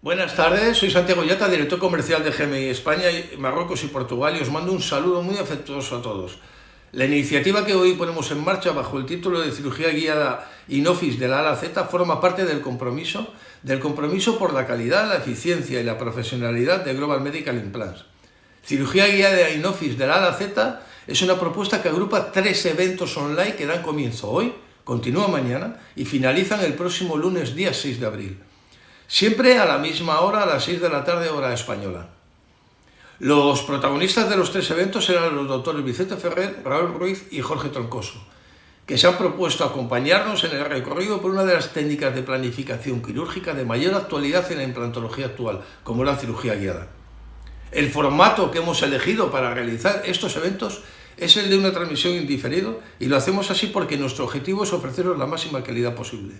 Buenas tardes, soy Santiago Yata, director comercial de GMI España, Marruecos y Portugal, y os mando un saludo muy afectuoso a todos. La iniciativa que hoy ponemos en marcha bajo el título de Cirugía Guiada In-Office de la A a la Z forma parte del compromiso por la calidad, la eficiencia y la profesionalidad de Global Medical Implants. Cirugía Guiada In-Office de la A a la Z es una propuesta que agrupa 3 eventos online que dan comienzo hoy, continúan mañana y finalizan el próximo lunes día 6 de abril. Siempre a la misma hora, a las 6 de la tarde, hora española. Los protagonistas de los 3 eventos eran los doctores Vicente Ferrer, Raúl Ruiz y Jorge Troncoso, que se han propuesto acompañarnos en el recorrido por una de las técnicas de planificación quirúrgica de mayor actualidad en la implantología actual, como la cirugía guiada. El formato que hemos elegido para realizar estos eventos es el de una transmisión en diferido, y lo hacemos así porque nuestro objetivo es ofreceros la máxima calidad posible.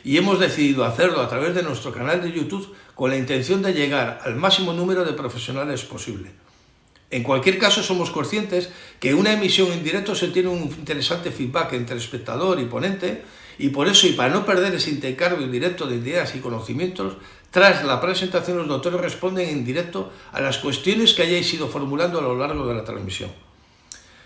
Y hemos decidido hacerlo a través de nuestro canal de YouTube con la intención de llegar al máximo número de profesionales posible. En cualquier caso, somos conscientes que una emisión en directo se tiene un interesante feedback entre espectador y ponente, y por eso, y para no perder ese intercambio directo de ideas y conocimientos, tras la presentación los doctores responden en directo a las cuestiones que hayáis ido formulando a lo largo de la transmisión.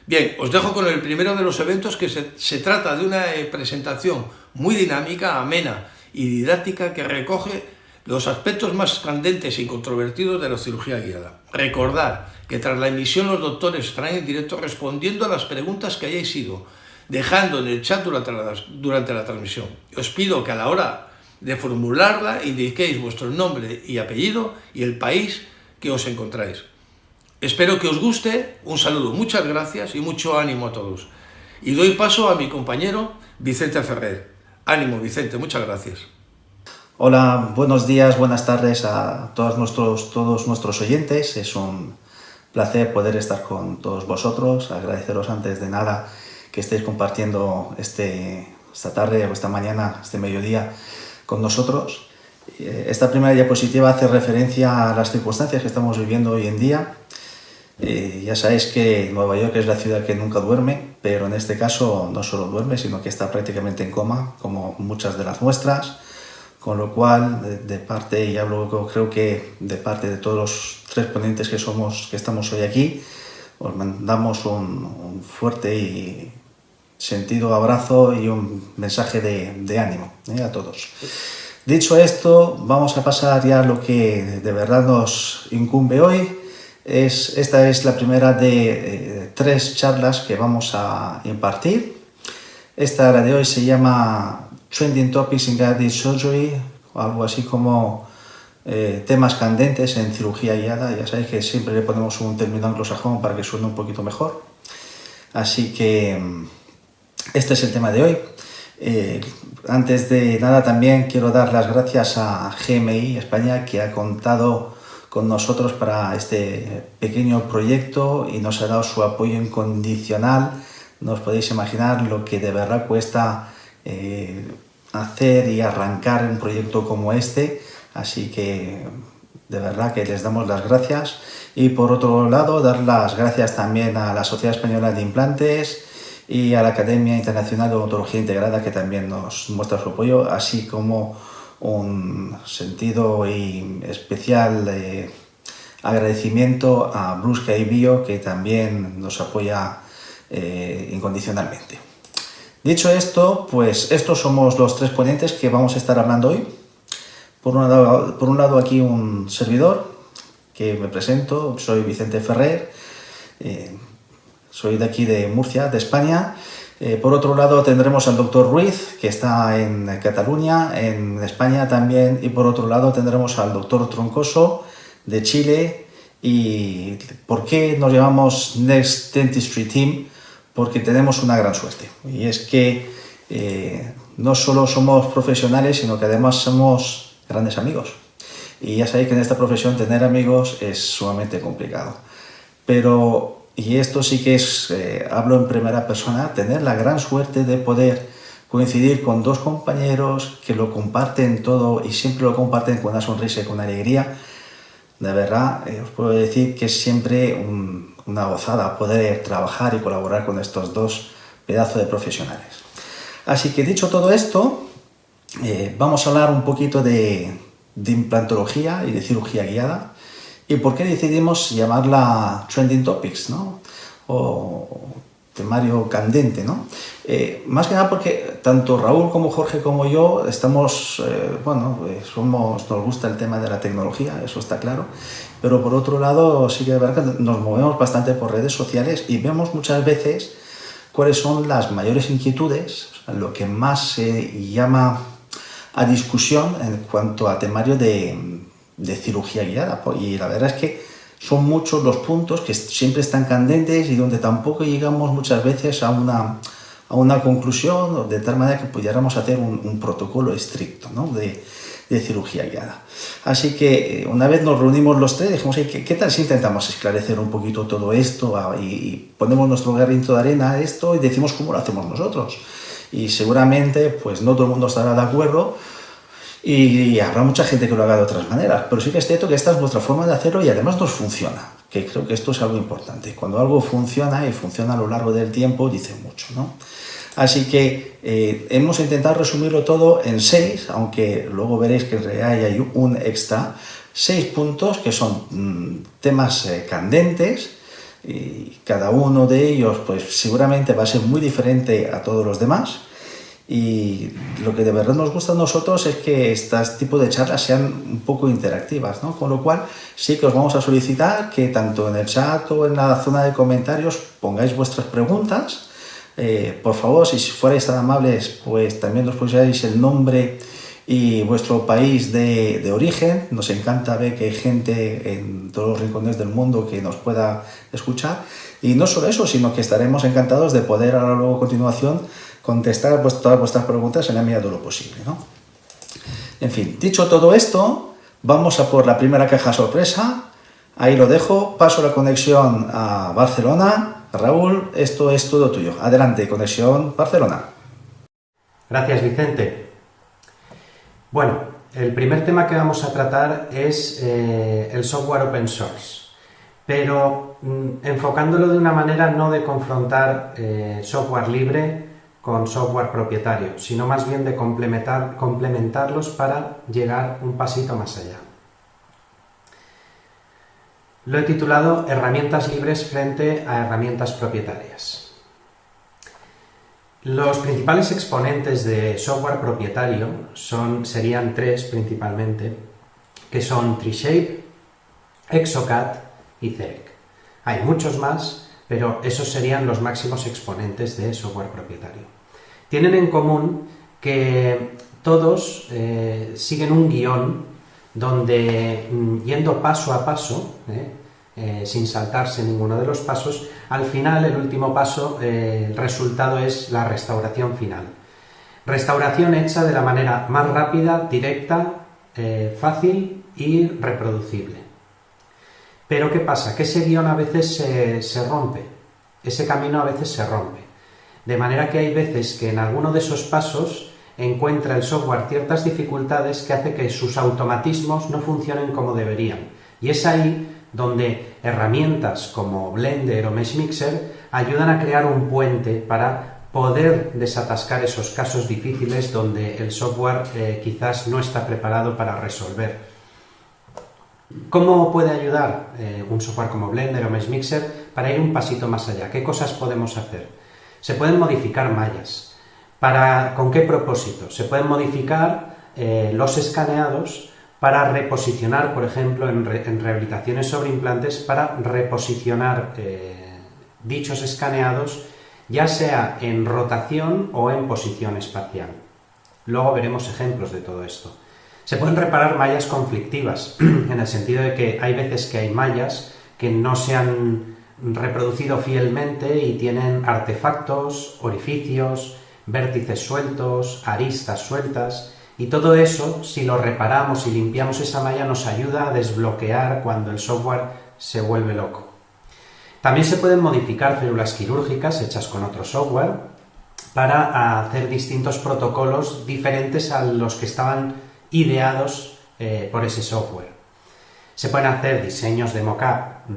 Bien, os dejo con el primero de los eventos, que se trata de una presentación muy dinámica, amena y didáctica que recoge los aspectos más candentes y controvertidos de la cirugía guiada. Recordad que tras la emisión los doctores estarán en directo respondiendo a las preguntas que hayáis ido dejando en el chat durante la transmisión. Os pido que a la hora de formularla indiquéis vuestro nombre y apellido y el país que os encontráis. Espero que os guste, un saludo, muchas gracias y mucho ánimo a todos. Y doy paso a mi compañero Vicente Ferrer. Ánimo, Vicente, muchas gracias. Hola, buenos días, buenas tardes a todos nuestros oyentes. Es un placer poder estar con todos vosotros. Agradeceros antes de nada que estéis compartiendo esta tarde o esta mañana, este mediodía con nosotros. Esta primera diapositiva hace referencia a las circunstancias que estamos viviendo hoy en día. Ya sabéis que Nueva York es la ciudad que nunca duerme, pero en este caso no solo duerme, sino que está prácticamente en coma, como muchas de las nuestras, con lo cual, de parte, y hablo creo que de parte de todos los 3 ponentes que estamos hoy aquí, os mandamos un fuerte y sentido abrazo y un mensaje de ánimo a todos. Dicho esto, vamos a pasar ya a lo que de verdad nos incumbe hoy. Esta es la primera de 3 charlas que vamos a impartir. La de hoy se llama Trending Topics in Guided Surgery, o algo así como temas candentes en cirugía guiada. Ya sabéis que siempre le ponemos un término anglosajón para que suene un poquito mejor. Así que este es el tema de hoy. Antes de nada, también quiero dar las gracias a GMI España, que ha contado con nosotros para este pequeño proyecto y nos ha dado su apoyo incondicional. No os podéis imaginar lo que de verdad cuesta hacer y arrancar un proyecto como este, así que de verdad que les damos las gracias. Y por otro lado, dar las gracias también a la Sociedad Española de Implantes y a la Academia Internacional de Odontología Integrada, que también nos muestra su apoyo, así como un sentido y especial agradecimiento a Brusca y Bio, que también nos apoya incondicionalmente. Dicho esto, pues estos somos los 3 ponentes que vamos a estar hablando hoy. Por un lado aquí un servidor, que me presento, soy Vicente Ferrer, soy de aquí de Murcia, de España. Por otro lado tendremos al doctor Ruiz, que está en Cataluña, en España también, y por otro lado tendremos al doctor Troncoso, de Chile. ¿Y por qué nos llamamos Next Dentistry Team? Porque tenemos una gran suerte, y es que no solo somos profesionales, sino que además somos grandes amigos. Y ya sabéis que en esta profesión tener amigos es sumamente complicado. Y esto sí que es, hablo en primera persona, tener la gran suerte de poder coincidir con 2 compañeros que lo comparten todo y siempre lo comparten con una sonrisa y con una alegría. De verdad, os puedo decir que es siempre una gozada poder trabajar y colaborar con estos 2 pedazos de profesionales. Así que dicho todo esto, vamos a hablar un poquito de de implantología y de cirugía guiada. ¿Y por qué decidimos llamarla Trending Topics, ¿no? O temario candente, ¿no? Más que nada porque tanto Raúl como Jorge como yo estamos, nos gusta el tema de la tecnología, eso está claro, pero por otro lado sí que es verdad que nos movemos bastante por redes sociales y vemos muchas veces cuáles son las mayores inquietudes, o sea, lo que más se llama a discusión en cuanto a temario de cirugía guiada. Y la verdad es que son muchos los puntos que siempre están candentes y donde tampoco llegamos muchas veces a una conclusión, de tal manera que pudiéramos hacer un protocolo estricto, ¿no? de cirugía guiada. Así que una vez nos reunimos los tres, dijimos, ¿qué tal si intentamos esclarecer un poquito todo esto y ponemos nuestro granito de arena a esto y decimos cómo lo hacemos nosotros? Y seguramente pues no todo el mundo estará de acuerdo, y habrá mucha gente que lo haga de otras maneras, pero sí que es cierto que esta es nuestra forma de hacerlo y además nos funciona, que creo que esto es algo importante. Cuando algo funciona y funciona a lo largo del tiempo, dice mucho, ¿no? Así que hemos intentado resumirlo todo en 6, aunque luego veréis que en realidad hay un extra, 6 puntos que son temas candentes, y cada uno de ellos pues seguramente va a ser muy diferente a todos los demás. Y lo que de verdad nos gusta a nosotros es que este tipo de charlas sean un poco interactivas, ¿no? Con lo cual sí que os vamos a solicitar que tanto en el chat o en la zona de comentarios pongáis vuestras preguntas. Por favor, si fuerais tan amables, pues también nos pusierais el nombre y vuestro país de origen. Nos encanta ver que hay gente en todos los rincones del mundo que nos pueda escuchar. Y no solo eso, sino que estaremos encantados de poder ahora luego a continuación contestar todas vuestras preguntas en la medida de lo posible, ¿no? En fin, dicho todo esto, vamos a por la primera caja sorpresa. Ahí lo dejo, paso la conexión a Barcelona. Raúl, esto es todo tuyo. Adelante, conexión Barcelona. Gracias, Vicente. Bueno, el primer tema que vamos a tratar es el software open source, pero enfocándolo de una manera no de confrontar software libre con software propietario, sino más bien de complementarlos para llegar un pasito más allá. Lo he titulado Herramientas libres frente a herramientas propietarias. Los principales exponentes de software propietario serían 3 principalmente, que son Treeshape, Exocad y Zerek. Hay muchos más, pero esos serían los máximos exponentes de software propietario. Tienen en común que todos siguen un guión donde, yendo paso a paso, sin saltarse ninguno de los pasos, al final, el último paso, el resultado es la restauración final. Restauración hecha de la manera más rápida, directa, fácil y reproducible. Pero ¿qué pasa? Que ese guión a veces se rompe, ese camino a veces se rompe. De manera que hay veces que en alguno de esos pasos encuentra el software ciertas dificultades que hace que sus automatismos no funcionen como deberían. Y es ahí donde herramientas como Blender o Meshmixer ayudan a crear un puente para poder desatascar esos casos difíciles donde el software quizás no está preparado para resolver. ¿Cómo puede ayudar un software como Blender o Meshmixer para ir un pasito más allá? ¿Qué cosas podemos hacer? Se pueden modificar mallas. ¿Con qué propósito? Se pueden modificar los escaneados para reposicionar, por ejemplo, en rehabilitaciones sobre implantes, para reposicionar dichos escaneados, ya sea en rotación o en posición espacial. Luego veremos ejemplos de todo esto. Se pueden reparar mallas conflictivas, en el sentido de que hay veces que hay mallas que no se han reproducido fielmente y tienen artefactos, orificios, vértices sueltos, aristas sueltas, y todo eso, si lo reparamos y limpiamos esa malla, nos ayuda a desbloquear cuando el software se vuelve loco. También se pueden modificar células quirúrgicas hechas con otro software para hacer distintos protocolos diferentes a los que estaban ideados por ese software. Se pueden hacer diseños de mock-up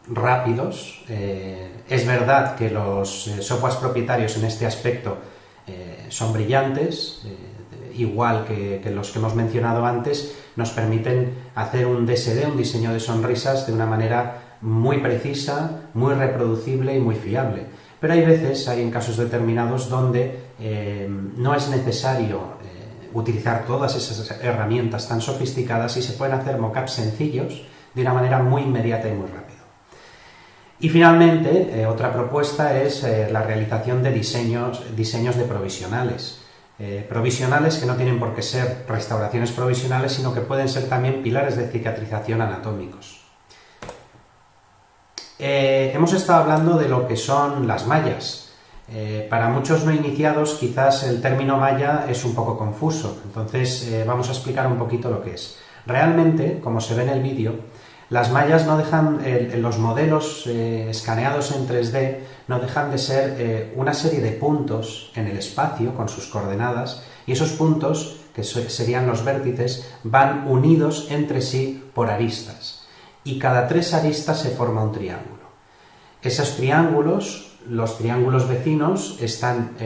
rápidos. Es verdad que los softwares propietarios en este aspecto son brillantes igual que los que hemos mencionado antes, nos permiten hacer un DSD, un diseño de sonrisas, de una manera muy precisa, muy reproducible y muy fiable. Pero hay veces, hay en casos determinados, donde no es necesario utilizar todas esas herramientas tan sofisticadas y se pueden hacer mockups sencillos de una manera muy inmediata y muy rápida. Y finalmente, otra propuesta es la realización de diseños de provisionales. Provisionales que no tienen por qué ser restauraciones provisionales, sino que pueden ser también pilares de cicatrización anatómicos. Hemos estado hablando de lo que son las mallas. Para muchos no iniciados quizás el término malla es un poco confuso, entonces vamos a explicar un poquito lo que es. Realmente, como se ve en el vídeo, las mallas no dejan, los modelos escaneados en 3D no dejan de ser una serie de puntos en el espacio con sus coordenadas, y esos puntos, que serían los vértices, van unidos entre sí por aristas, y cada 3 aristas se forma un triángulo. Esos triángulos, los triángulos vecinos, están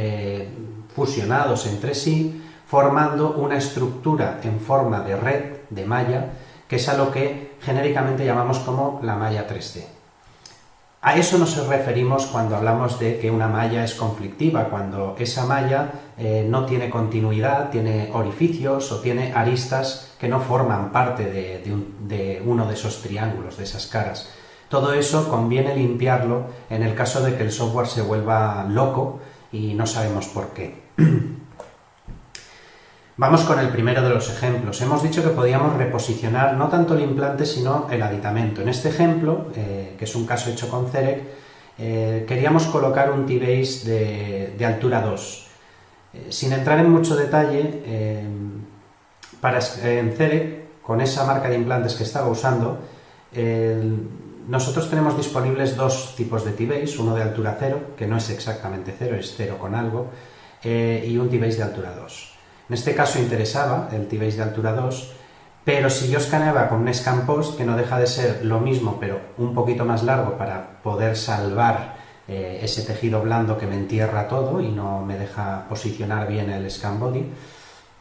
fusionados entre sí, formando una estructura en forma de red, de malla, que es a lo que genéricamente llamamos como la malla 3D. A eso nos referimos cuando hablamos de que una malla es conflictiva, cuando esa malla no tiene continuidad, tiene orificios o tiene aristas que no forman parte de uno de esos triángulos, de esas caras. Todo eso conviene limpiarlo en el caso de que el software se vuelva loco y no sabemos por qué. Vamos con el primero de los ejemplos. Hemos dicho que podíamos reposicionar no tanto el implante sino el aditamento. En este ejemplo, que es un caso hecho con Cerec, queríamos colocar un T-Base de altura 2. Sin entrar en mucho detalle, en Cerec, con esa marca de implantes que estaba usando, nosotros tenemos disponibles 2 tipos de T-Base, uno de altura 0, que no es exactamente 0, es 0 con algo, y un T-Base de altura 2. En este caso interesaba el T-Base de altura 2, pero si yo escaneaba con un scan post, que no deja de ser lo mismo, pero un poquito más largo para poder salvar ese tejido blando que me entierra todo y no me deja posicionar bien el scan body,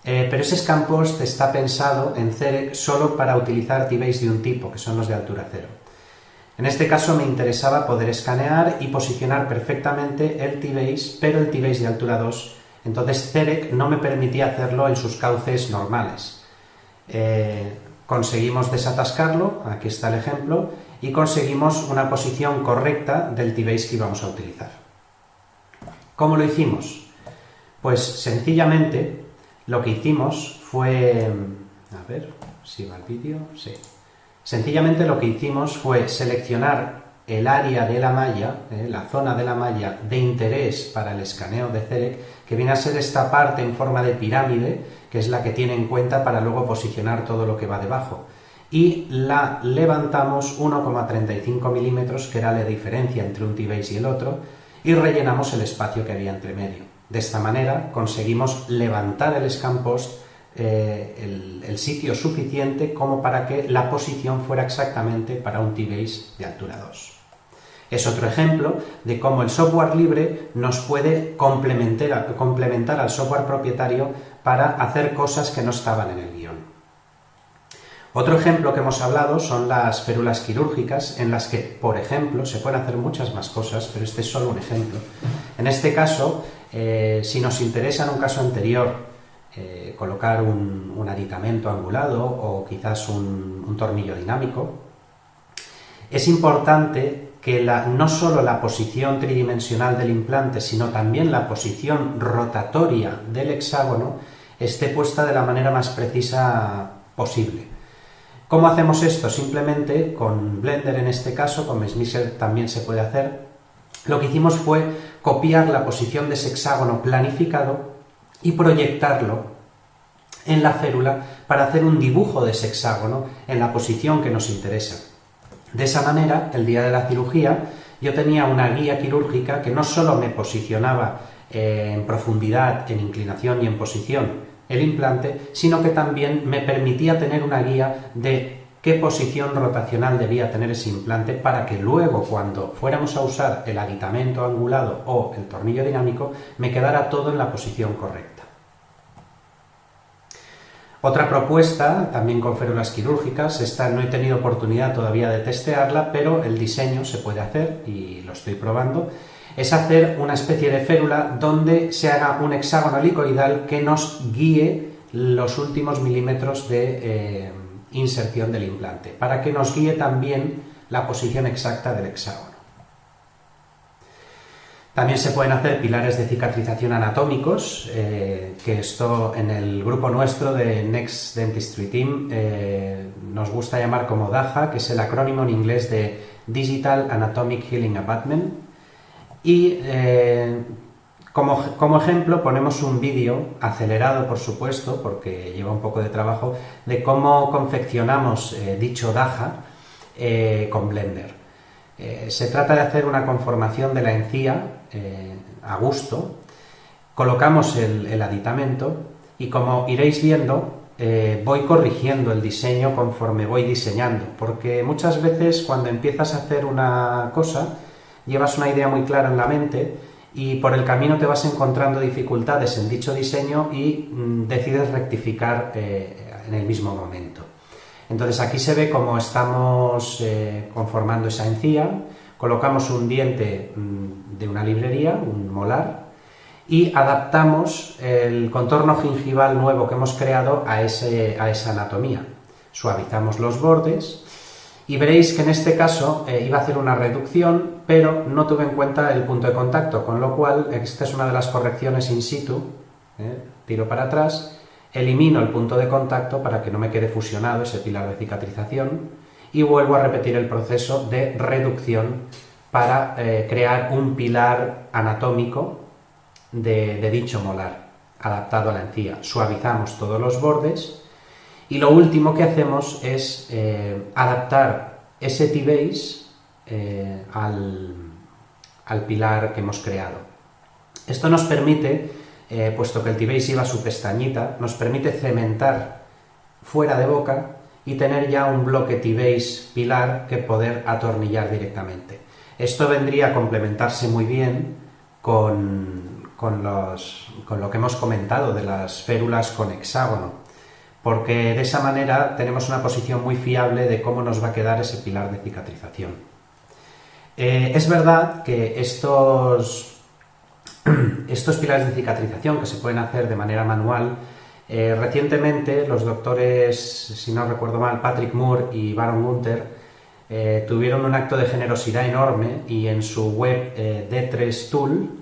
pero ese scan post está pensado en Cerec solo para utilizar T-Base de un tipo, que son los de altura 0. En este caso me interesaba poder escanear y posicionar perfectamente el T-Base, pero el T-Base de altura 2, entonces Cerec no me permitía hacerlo en sus cauces normales. Conseguimos desatascarlo, aquí está el ejemplo, y conseguimos una posición correcta del T-Base que íbamos a utilizar. ¿Cómo lo hicimos? Pues sencillamente lo que hicimos fue... A ver si va el vídeo, sí. Sencillamente lo que hicimos fue seleccionar el área de la malla, la zona de la malla de interés para el escaneo de Cerec, que viene a ser esta parte en forma de pirámide, que es la que tiene en cuenta para luego posicionar todo lo que va debajo. Y la levantamos 1,35 milímetros, que era la diferencia entre un T-Base y el otro, y rellenamos el espacio que había entre medio. De esta manera conseguimos levantar el scan post el sitio suficiente como para que la posición fuera exactamente para un T-Base de altura 2. Es otro ejemplo de cómo el software libre nos puede complementar al software propietario para hacer cosas que no estaban en el guión. Otro ejemplo que hemos hablado son las férulas quirúrgicas, en las que, por ejemplo, se pueden hacer muchas más cosas, pero este es solo un ejemplo. En este caso, si nos interesa en un caso anterior colocar un aditamento angulado o quizás un tornillo dinámico, es importante que no solo la posición tridimensional del implante, sino también la posición rotatoria del hexágono esté puesta de la manera más precisa posible. ¿Cómo hacemos esto? Simplemente con Blender, en este caso, con Mesmiser también se puede hacer. Lo que hicimos fue copiar la posición de ese hexágono planificado y proyectarlo en la férula para hacer un dibujo de ese hexágono en la posición que nos interesa. De esa manera, el día de la cirugía, yo tenía una guía quirúrgica que no solo me posicionaba en profundidad, en inclinación y en posición el implante, sino que también me permitía tener una guía de qué posición rotacional debía tener ese implante para que luego, cuando fuéramos a usar el aditamento angulado o el tornillo dinámico, me quedara todo en la posición correcta. Otra propuesta, también con férulas quirúrgicas, esta no he tenido oportunidad todavía de testearla, pero el diseño se puede hacer y lo estoy probando, es hacer una especie de férula donde se haga un hexágono helicoidal que nos guíe los últimos milímetros de inserción del implante, para que nos guíe también la posición exacta del hexágono. También se pueden hacer pilares de cicatrización anatómicos, que esto en el grupo nuestro de Next Dentistry Team nos gusta llamar como DAHA, que es el acrónimo en inglés de Digital Anatomic Healing Abutment. Y como ejemplo ponemos un vídeo, acelerado por supuesto, porque lleva un poco de trabajo, de cómo confeccionamos dicho DAHA con Blender. Se trata de hacer una conformación de la encía a gusto, colocamos el aditamento y, como iréis viendo, voy corrigiendo el diseño conforme voy diseñando, porque muchas veces cuando empiezas a hacer una cosa llevas una idea muy clara en la mente y por el camino te vas encontrando dificultades en dicho diseño y decides rectificar en el mismo momento. Entonces aquí se ve cómo estamos conformando esa encía, colocamos un diente de una librería, un molar, y adaptamos el contorno gingival nuevo que hemos creado a esa anatomía. Suavizamos los bordes y veréis que en este caso iba a hacer una reducción, pero no tuve en cuenta el punto de contacto, con lo cual esta es una de las correcciones in situ, tiro para atrás, elimino el punto de contacto para que no me quede fusionado ese pilar de cicatrización y vuelvo a repetir el proceso de reducción para crear un pilar anatómico de dicho molar, adaptado a la encía. Suavizamos todos los bordes y lo último que hacemos es adaptar ese T-base al pilar que hemos creado. Esto nos permite, puesto que el T-base lleva su pestañita, nos permite cementar fuera de boca y tener ya un bloque T-base pilar que poder atornillar directamente. Esto vendría a complementarse muy bien con lo que hemos comentado de las férulas con hexágono, porque de esa manera tenemos una posición muy fiable de cómo nos va a quedar ese pilar de cicatrización. Es verdad que estos pilares de cicatrización que se pueden hacer de manera manual, recientemente los doctores, si no recuerdo mal, Patrick Moore y Baron Gunther, tuvieron un acto de generosidad enorme y en su web D3 Tool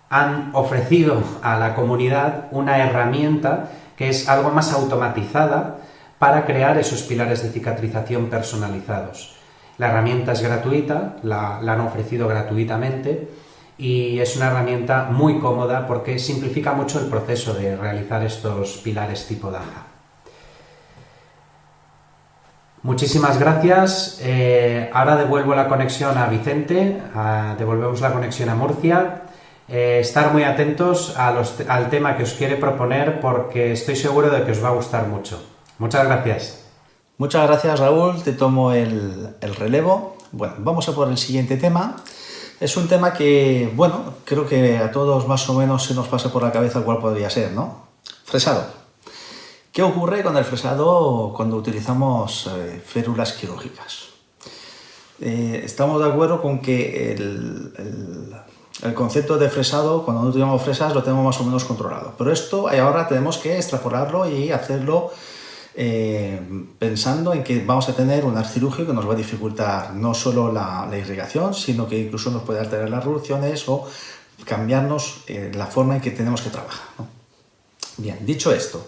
han ofrecido a la comunidad una herramienta que es algo más automatizada para crear esos pilares de cicatrización personalizados. La herramienta es gratuita, la han ofrecido gratuitamente y es una herramienta muy cómoda porque simplifica mucho el proceso de realizar estos pilares tipo DAHA. Muchísimas gracias. Ahora devuelvo la conexión a Vicente, devolvemos la conexión a Murcia. Estar muy atentos al tema que os quiere proponer porque estoy seguro de que os va a gustar mucho. Muchas gracias. Muchas gracias, Raúl, te tomo el relevo. Bueno, vamos a por el siguiente tema. Es un tema que, bueno, creo que a todos más o menos se nos pasa por la cabeza cuál podría ser, ¿no? Fresado. ¿Qué ocurre con el fresado cuando utilizamos férulas quirúrgicas? Estamos de acuerdo con que el concepto de fresado, cuando no utilizamos fresas, lo tenemos más o menos controlado. Pero esto ahora tenemos que extrapolarlo y hacerlo pensando en que vamos a tener un arcirugio que nos va a dificultar no solo la irrigación, sino que incluso nos puede alterar las reducciones o cambiarnos la forma en que tenemos que trabajar, ¿no? Bien, dicho esto,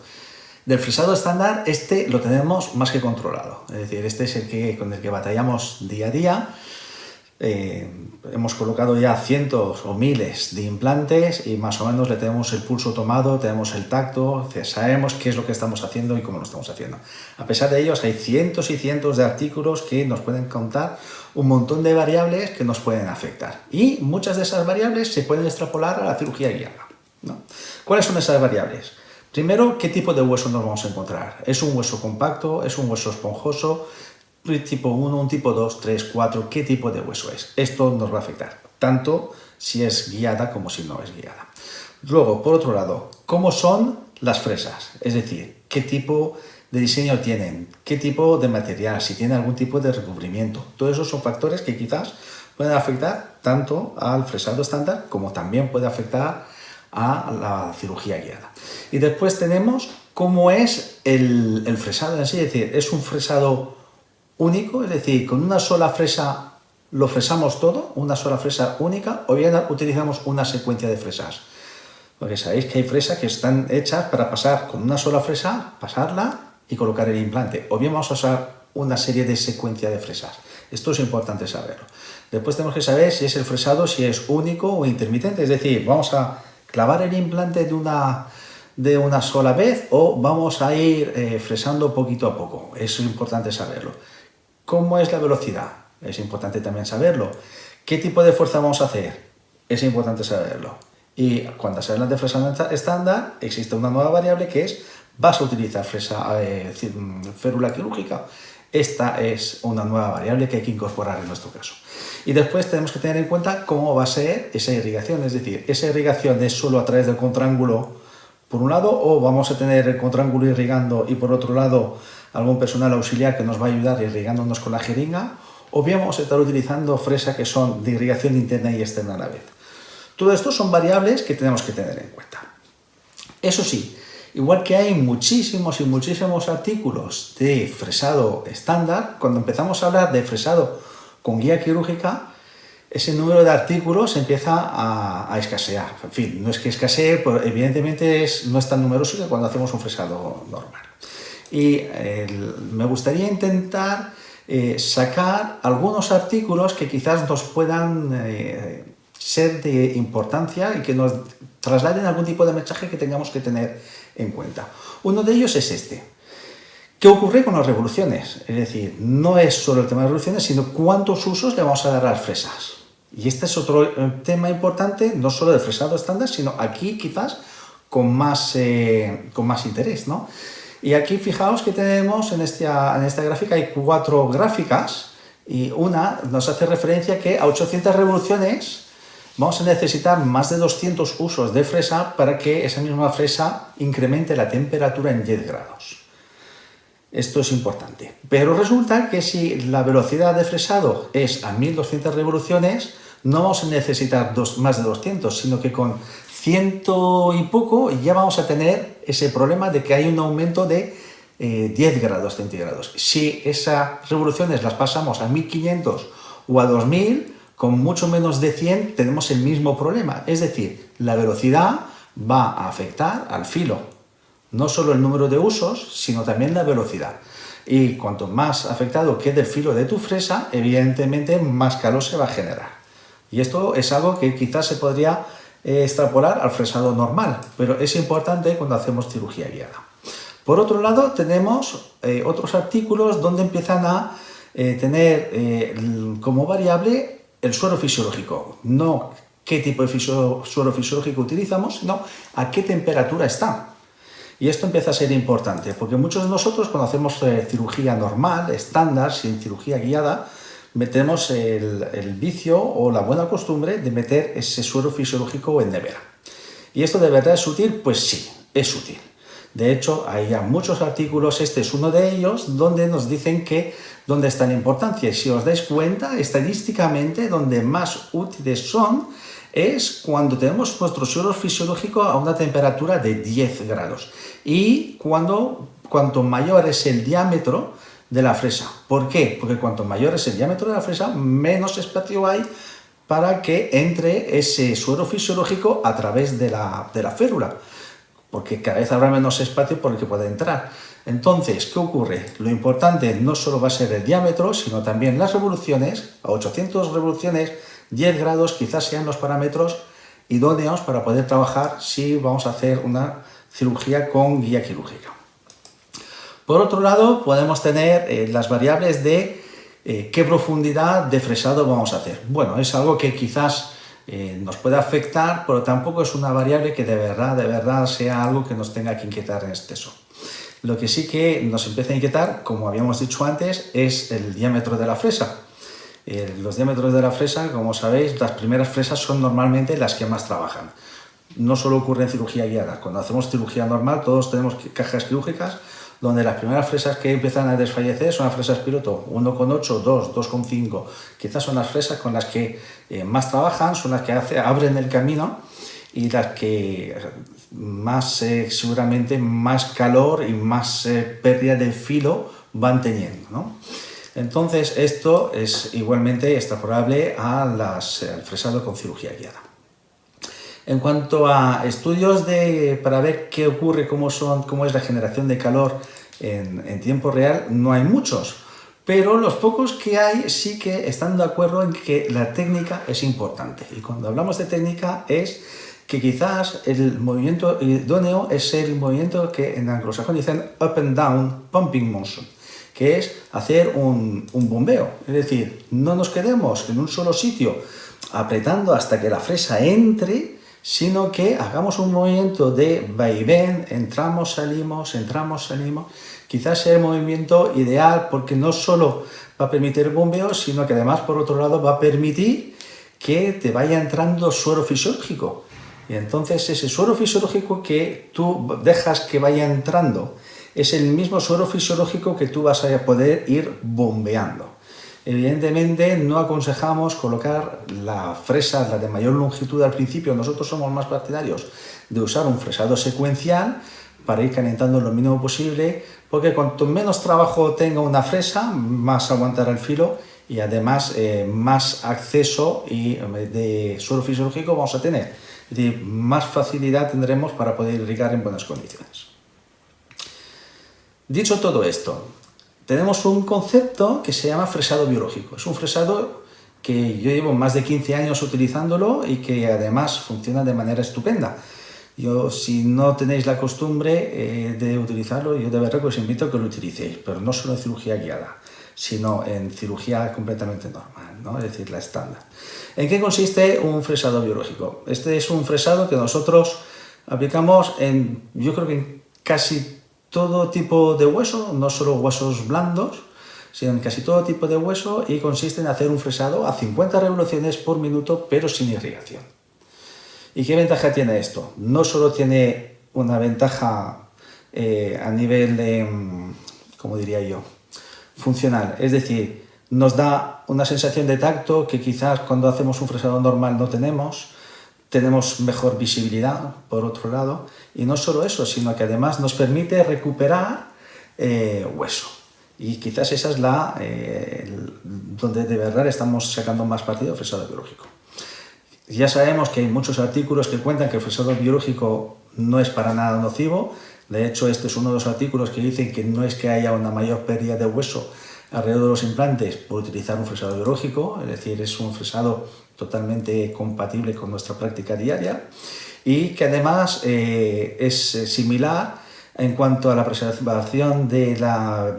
del fresado estándar, este lo tenemos más que controlado. Es decir, este es con el que batallamos día a día. Hemos colocado ya cientos o miles de implantes y más o menos le tenemos el pulso tomado, tenemos el tacto, sabemos qué es lo que estamos haciendo y cómo lo estamos haciendo. A pesar de ello, hay cientos y cientos de artículos que nos pueden contar un montón de variables que nos pueden afectar. Y muchas de esas variables se pueden extrapolar a la cirugía guiada, ¿no? ¿Cuáles son esas variables? Primero, ¿qué tipo de hueso nos vamos a encontrar? ¿Es un hueso compacto? ¿Es un hueso esponjoso? Tipo 1, un tipo 2, 3, 4, ¿qué tipo de hueso es? Esto nos va a afectar, tanto si es guiada como si no es guiada. Luego, por otro lado, ¿cómo son las fresas, es decir, qué tipo de diseño tienen, qué tipo de material, si tienen algún tipo de recubrimiento. Todos esos son factores que quizás pueden afectar tanto al fresado estándar como también puede afectar a la cirugía guiada. Y después tenemos cómo es el fresado en sí, es decir, es un fresado único, es decir, con una sola fresa lo fresamos todo, una sola fresa única, o bien utilizamos una secuencia de fresas. Porque sabéis que hay fresas que están hechas para pasar con una sola fresa, pasarla y colocar el implante. O bien vamos a usar una serie de secuencia de fresas. Esto es importante saberlo. Después tenemos que saber si es el fresado, si es único o intermitente. Es decir, vamos a clavar el implante de una sola vez o vamos a ir fresando poquito a poco. Eso es importante saberlo. ¿Cómo es la velocidad? Es importante también saberlo. ¿Qué tipo de fuerza vamos a hacer? Es importante saberlo. Y cuando se habla de fresado estándar, existe una nueva variable que es, vas a utilizar férula quirúrgica. Esta es una nueva variable que hay que incorporar en nuestro caso. Y después tenemos que tener en cuenta cómo va a ser esa irrigación. Es decir, esa irrigación es solo a través del contraángulo por un lado, o vamos a tener el contraángulo irrigando y por otro lado algún personal auxiliar que nos va a ayudar irrigándonos con la jeringa, o bien vamos a estar utilizando fresas que son de irrigación interna y externa a la vez. Todo esto son variables que tenemos que tener en cuenta. Eso sí, igual que hay muchísimos y muchísimos artículos de fresado estándar, cuando empezamos a hablar de fresado con guía quirúrgica, ese número de artículos empieza a escasear. En fin, no es que escasee, pero evidentemente no es tan numeroso que cuando hacemos un fresado normal. Y me gustaría intentar sacar algunos artículos que quizás nos puedan ser de importancia y que nos trasladen algún tipo de mensaje que tengamos que tener en cuenta. Uno de ellos es este. ¿Qué ocurre con las revoluciones? Es decir, no es solo el tema de revoluciones, sino cuántos usos le vamos a dar a las fresas. Y este es otro tema importante, no solo del fresado estándar, sino aquí quizás con más interés, ¿no? Y aquí fijaos que tenemos en esta gráfica, hay 4 gráficas y una nos hace referencia que a 800 revoluciones vamos a necesitar más de 200 usos de fresa para que esa misma fresa incremente la temperatura en 10 grados. Esto es importante. Pero resulta que si la velocidad de fresado es a 1200 revoluciones, no vamos a necesitar más de 200, sino que con 100 y poco ya vamos a tener ese problema de que hay un aumento de 10 grados centígrados. Si esas revoluciones las pasamos a 1500 o a 2000, con mucho menos de 100 tenemos el mismo problema. Es decir, la velocidad va a afectar al filo. No solo el número de usos, sino también la velocidad. Y cuanto más afectado quede el filo de tu fresa, evidentemente más calor se va a generar. Y esto es algo que quizás se podría extrapolar al fresado normal, pero es importante cuando hacemos cirugía guiada. Por otro lado, tenemos otros artículos donde empiezan a tener como variable el suero fisiológico. No qué tipo de suero fisiológico utilizamos, sino a qué temperatura está. Y esto empieza a ser importante, porque muchos de nosotros cuando hacemos cirugía normal, estándar, sin cirugía guiada, metemos el vicio o la buena costumbre de meter ese suero fisiológico en nevera. ¿Y esto de verdad es útil? Pues sí, es útil. De hecho, hay ya muchos artículos, este es uno de ellos, donde nos dicen dónde está la importancia. Y si os dais cuenta, estadísticamente, donde más útiles son, es cuando tenemos nuestro suero fisiológico a una temperatura de 10 grados. Y cuanto mayor es el diámetro de la fresa. ¿Por qué? Porque cuanto mayor es el diámetro de la fresa, menos espacio hay para que entre ese suero fisiológico a través de la férula. Porque cada vez habrá menos espacio por el que puede entrar. Entonces, ¿qué ocurre? Lo importante no solo va a ser el diámetro, sino también las revoluciones. A 800 revoluciones, 10 grados quizás sean los parámetros idóneos para poder trabajar si vamos a hacer una cirugía con guía quirúrgica. Por otro lado, podemos tener las variables de qué profundidad de fresado vamos a hacer. Bueno, es algo que quizás nos puede afectar, pero tampoco es una variable que de verdad sea algo que nos tenga que inquietar en exceso. Lo que sí que nos empieza a inquietar, como habíamos dicho antes, es el diámetro de la fresa. Los diámetros de la fresa, como sabéis, las primeras fresas son normalmente las que más trabajan. no solo ocurre en cirugía guiada. Cuando hacemos cirugía normal, todos tenemos cajas quirúrgicas donde las primeras fresas que empiezan a desfallecer son las fresas piloto, 1,8, 2, 2,5. Quizás son las fresas con las que más trabajan, son las que abren el camino y las que más, seguramente, más calor y más pérdida de filo van teniendo, ¿no? Entonces, esto es igualmente extrapolable al fresado con cirugía guiada. En cuanto a estudios para ver qué ocurre, cómo es la generación de calor en tiempo real, no hay muchos, pero los pocos que hay sí que están de acuerdo en que la técnica es importante. Y cuando hablamos de técnica es que quizás el movimiento idóneo es el movimiento que en anglosajón dicen up and down pumping motion, que es hacer un bombeo. Es decir, no nos quedemos en un solo sitio apretando hasta que la fresa entre, sino que hagamos un movimiento de vaivén, entramos, salimos, quizás sea el movimiento ideal porque no solo va a permitir el bombeo, sino que además, por otro lado, va a permitir que te vaya entrando suero fisiológico. Y entonces ese suero fisiológico que tú dejas que vaya entrando es el mismo suero fisiológico que tú vas a poder ir bombeando. Evidentemente no aconsejamos colocar la fresa, la de mayor longitud al principio. Nosotros somos más partidarios de usar un fresado secuencial para ir calentando lo mínimo posible, porque cuanto menos trabajo tenga una fresa, más aguantará el filo y además más acceso de suero fisiológico vamos a tener. Es decir, más facilidad tendremos para poder irrigar en buenas condiciones. Dicho todo esto, tenemos un concepto que se llama fresado biológico. Es un fresado que yo llevo más de 15 años utilizándolo y que además funciona de manera estupenda. Si no tenéis la costumbre de utilizarlo, yo de verdad que os invito a que lo utilicéis, pero no solo en cirugía guiada, sino en cirugía completamente normal, ¿no? Es decir, la estándar. ¿En qué consiste un fresado biológico? Este es un fresado que nosotros aplicamos yo creo que en casi todo tipo de hueso, no solo huesos blandos, sino en casi todo tipo de hueso, y consiste en hacer un fresado a 50 revoluciones por minuto, pero sin irrigación. ¿Y qué ventaja tiene esto? No solo tiene una ventaja a nivel de, ¿cómo diría yo?, funcional, es decir, nos da una sensación de tacto que quizás cuando hacemos un fresado normal no tenemos mejor visibilidad, por otro lado, y no solo eso, sino que además nos permite recuperar hueso. Y quizás esa es donde de verdad estamos sacando más partido del fresado biológico. Ya sabemos que hay muchos artículos que cuentan que el fresado biológico no es para nada nocivo. De hecho, este es uno de los artículos que dicen que no es que haya una mayor pérdida de hueso alrededor de los implantes por utilizar un fresado biológico, es decir, es un fresado totalmente compatible con nuestra práctica diaria y que además es similar en cuanto a la preservación de la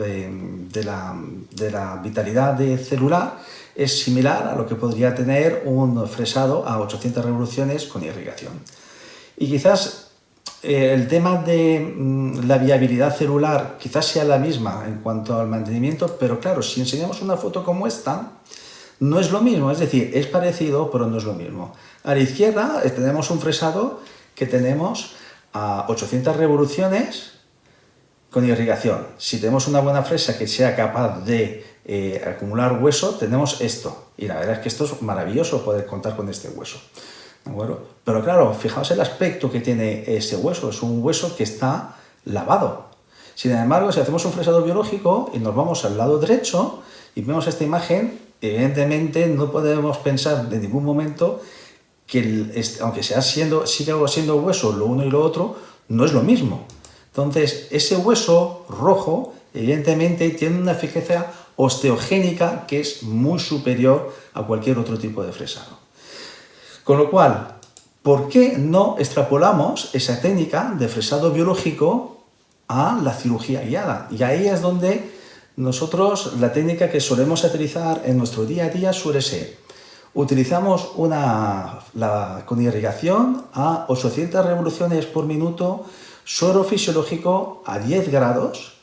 vitalidad celular, es similar a lo que podría tener un fresado a 800 revoluciones con irrigación. Y quizás el tema de la viabilidad celular quizás sea la misma en cuanto al mantenimiento, pero claro, si enseñamos una foto como esta, no es lo mismo, es decir, es parecido, pero no es lo mismo. A la izquierda tenemos un fresado que tenemos a 800 revoluciones con irrigación. Si tenemos una buena fresa que sea capaz de acumular hueso, tenemos esto. Y la verdad es que esto es maravilloso poder contar con este hueso. ¿De acuerdo? Pero claro, fijaos el aspecto que tiene ese hueso. Es un hueso que está lavado. Sin embargo, si hacemos un fresado biológico y nos vamos al lado derecho y vemos esta imagen, evidentemente no podemos pensar en ningún momento que aunque siga siendo hueso lo uno y lo otro, no es lo mismo. Entonces, ese hueso rojo, evidentemente, tiene una eficacia osteogénica que es muy superior a cualquier otro tipo de fresado. Con lo cual, ¿por qué no extrapolamos esa técnica de fresado biológico a la cirugía guiada? Y ahí es donde nosotros, la técnica que solemos utilizar en nuestro día a día suele ser, utilizamos con irrigación a 800 revoluciones por minuto, suero fisiológico a 10 grados,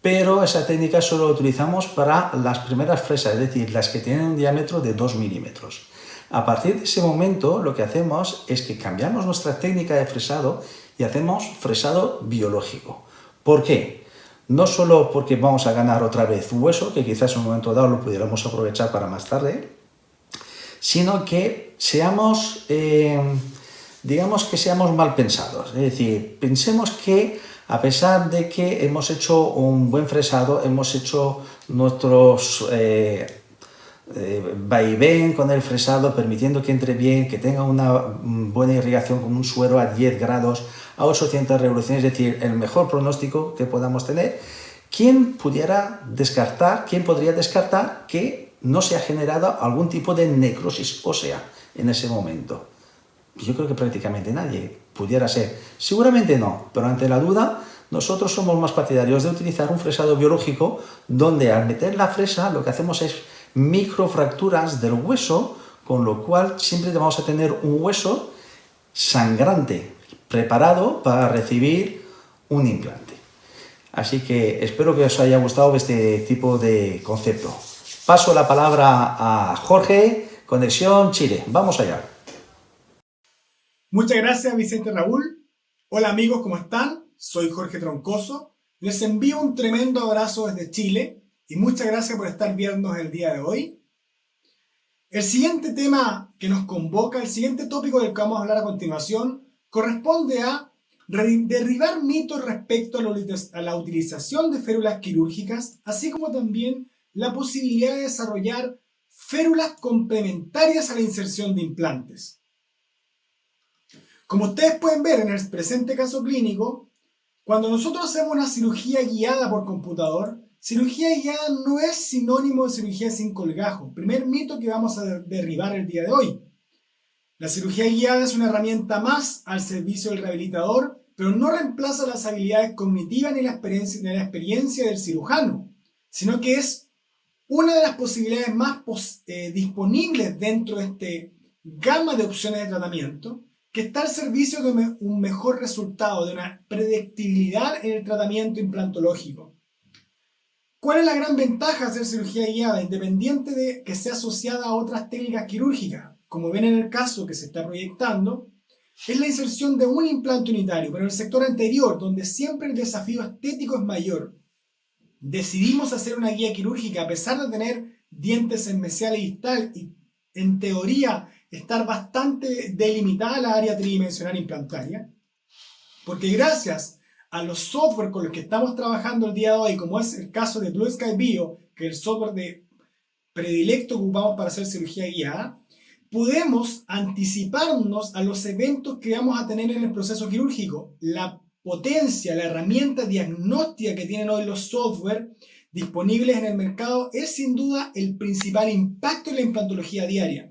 pero esa técnica solo la utilizamos para las primeras fresas, es decir, las que tienen un diámetro de 2 milímetros. A partir de ese momento lo que hacemos es que cambiamos nuestra técnica de fresado y hacemos fresado biológico. ¿Por qué? No solo porque vamos a ganar otra vez hueso, que quizás en un momento dado lo pudiéramos aprovechar para más tarde, sino que seamos, digamos que seamos mal pensados. Es decir, pensemos que a pesar de que hemos hecho un buen fresado, hemos hecho nuestros vaivén con el fresado, permitiendo que entre bien, que tenga una buena irrigación con un suero a 10 grados, a 800 revoluciones, es decir, el mejor pronóstico que podamos tener. ¿Quién podría descartar que no se ha generado algún tipo de necrosis ósea en ese momento? Yo creo que prácticamente nadie pudiera ser. Seguramente no, pero ante la duda nosotros somos más partidarios de utilizar un fresado biológico donde al meter la fresa lo que hacemos es microfracturas del hueso, con lo cual siempre vamos a tener un hueso sangrante preparado para recibir un implante. Así que espero que os haya gustado este tipo de concepto. Paso la palabra a Jorge, Conexión Chile. Vamos allá. Muchas gracias, Vicente Raúl. Hola amigos, ¿cómo están? Soy Jorge Troncoso. Les envío un tremendo abrazo desde Chile y muchas gracias por estar viéndonos el día de hoy. El siguiente tema que nos convoca, el siguiente tópico del que vamos a hablar a continuación, corresponde a derribar mitos respecto a la utilización de férulas quirúrgicas, así como también la posibilidad de desarrollar férulas complementarias a la inserción de implantes. Como ustedes pueden ver en el presente caso clínico, cuando nosotros hacemos una cirugía guiada por computador, cirugía guiada no es sinónimo de cirugía sin colgajo. Primer mito que vamos a derribar el día de hoy. La cirugía guiada es una herramienta más al servicio del rehabilitador, pero no reemplaza las habilidades cognitivas ni la experiencia del cirujano, sino que es una de las posibilidades más disponibles dentro de esta gama de opciones de tratamiento, que está al servicio de un mejor resultado, de una predictibilidad en el tratamiento implantológico. ¿Cuál es la gran ventaja de hacer cirugía guiada, independiente de que sea asociada a otras técnicas quirúrgicas? Como ven en el caso que se está proyectando, es la inserción de un implante unitario, pero en el sector anterior, donde siempre el desafío estético es mayor. Decidimos hacer una guía quirúrgica a pesar de tener dientes en mesial y distal y, en teoría, estar bastante delimitada la área tridimensional implantaria, porque gracias a los software con los que estamos trabajando el día de hoy, como es el caso de Blue Sky Bio, que es el software predilecto que ocupamos para hacer cirugía guiada, podemos anticiparnos a los eventos que vamos a tener en el proceso quirúrgico. La potencia, la herramienta diagnóstica que tienen hoy los software disponibles en el mercado es sin duda el principal impacto en la implantología diaria.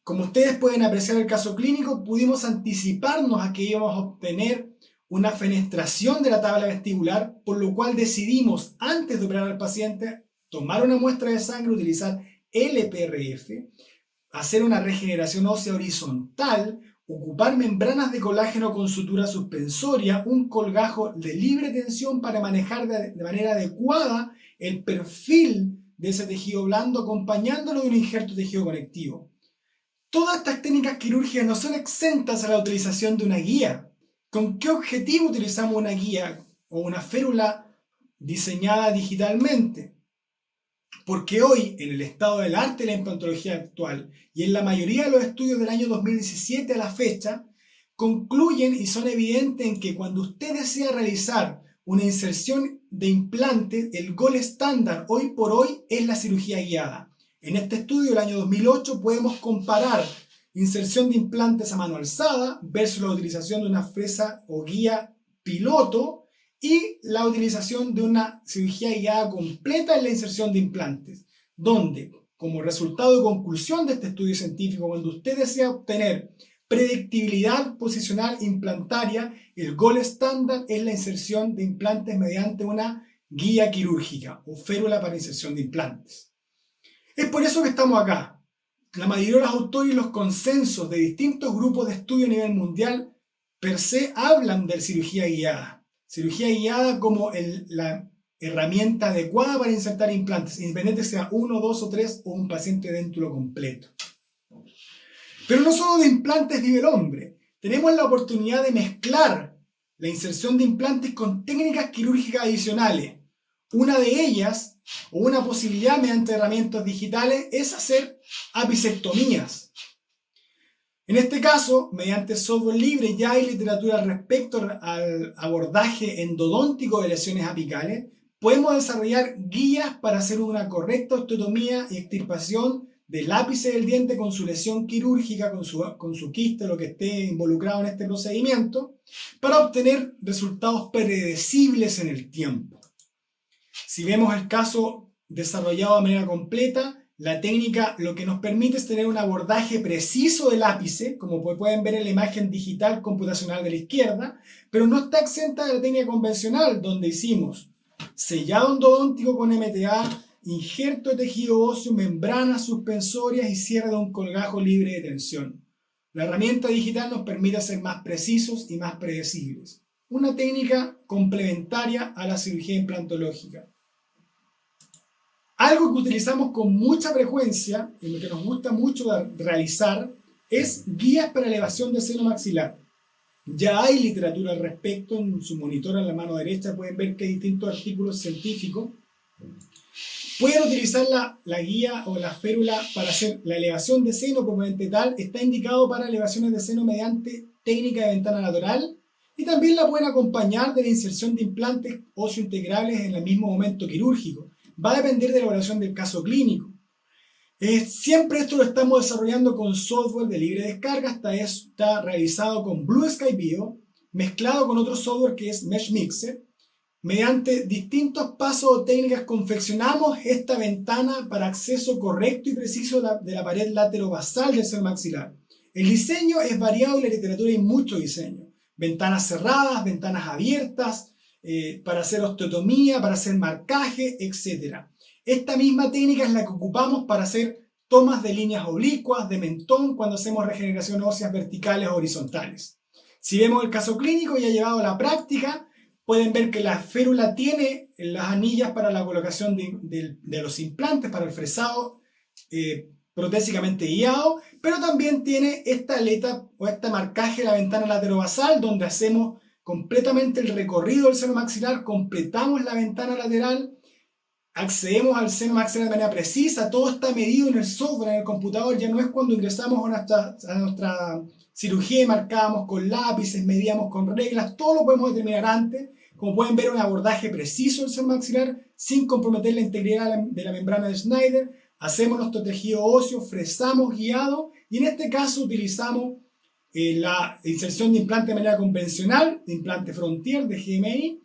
Como ustedes pueden apreciar el caso clínico, pudimos anticiparnos a que íbamos a obtener una fenestración de la tabla vestibular, por lo cual decidimos, antes de operar al paciente, tomar una muestra de sangre, utilizar LPRF, hacer una regeneración ósea horizontal, ocupar membranas de colágeno con sutura suspensoria, un colgajo de libre tensión para manejar de manera adecuada el perfil de ese tejido blando, acompañándolo de un injerto de tejido conectivo. Todas estas técnicas quirúrgicas no son exentas a la utilización de una guía. ¿Con qué objetivo utilizamos una guía o una férula diseñada digitalmente? Porque hoy, en el estado del arte de la implantología actual y en la mayoría de los estudios del año 2017 a la fecha, concluyen y son evidentes en que cuando usted desea realizar una inserción de implante, el gold estándar hoy por hoy es la cirugía guiada. En este estudio del año 2008 podemos comparar inserción de implantes a mano alzada versus la utilización de una fresa o guía piloto y la utilización de una cirugía guiada completa en la inserción de implantes, donde, como resultado de conclusión de este estudio científico, cuando usted desea obtener predictibilidad posicional implantaria, el gold estándar es la inserción de implantes mediante una guía quirúrgica o férula para inserción de implantes. Es por eso que estamos acá. La mayoría de los autores y los consensos de distintos grupos de estudio a nivel mundial per se hablan de cirugía guiada. Cirugía guiada como la herramienta adecuada para insertar implantes, independiente sea 1, 2 o 3 o un paciente déntulo completo. Pero no solo de implantes vive el hombre. Tenemos la oportunidad de mezclar la inserción de implantes con técnicas quirúrgicas adicionales. Una de ellas, o una posibilidad mediante herramientas digitales, es hacer apicectomías. En este caso, mediante software libre, ya hay literatura al respecto al abordaje endodóntico de lesiones apicales. Podemos desarrollar guías para hacer una correcta osteotomía y extirpación del ápice del diente con su lesión quirúrgica, con su quiste, lo que esté involucrado en este procedimiento, para obtener resultados predecibles en el tiempo. Si vemos el caso desarrollado de manera completa, la técnica lo que nos permite es tener un abordaje preciso del ápice, como pueden ver en la imagen digital computacional de la izquierda, pero no está exenta de la técnica convencional, donde hicimos sellado endodóntico con MTA, injerto de tejido óseo, membranas suspensorias y cierre de un colgajo libre de tensión. La herramienta digital nos permite ser más precisos y más predecibles. Una técnica complementaria a la cirugía implantológica. Algo que utilizamos con mucha frecuencia y lo que nos gusta mucho realizar es guías para elevación de seno maxilar. Ya hay literatura al respecto, en su monitor en la mano derecha pueden ver que hay distintos artículos científicos. Pueden utilizar la guía o la férula para hacer la elevación de seno propiamente tal. Está indicado para elevaciones de seno mediante técnica de ventana lateral y también la pueden acompañar de la inserción de implantes óseo-integrales en el mismo momento quirúrgico. Va a depender de la evaluación del caso clínico. Siempre esto lo estamos desarrollando con software de libre descarga. Está realizado con Blue Sky Bio, mezclado con otro software que es Mesh Mixer. Mediante distintos pasos o técnicas confeccionamos esta ventana para acceso correcto y preciso de la pared laterobasal del seno maxilar. El diseño es variado y en la literatura hay mucho diseño. Ventanas cerradas, ventanas abiertas, para hacer osteotomía, para hacer marcaje, etc. Esta misma técnica es la que ocupamos para hacer tomas de líneas oblicuas, de mentón, cuando hacemos regeneración óseas verticales o horizontales. Si vemos el caso clínico ya llevado a la práctica, pueden ver que la férula tiene las anillas para la colocación de los implantes, para el fresado protésicamente guiado, pero también tiene esta aleta o este marcaje de la ventana laterobasal, donde hacemos completamente el recorrido del seno maxilar, completamos la ventana lateral, accedemos al seno maxilar de manera precisa, todo está medido en el software, en el computador, ya no es cuando ingresamos a nuestra cirugía y marcábamos con lápices, medíamos con reglas, todo lo podemos determinar antes. Como pueden ver, un abordaje preciso del seno maxilar sin comprometer la integridad de la membrana de Schneider. Hacemos nuestro tejido óseo, fresamos guiado y en este caso utilizamos la inserción de implante de manera convencional, de implante Frontier de GMI.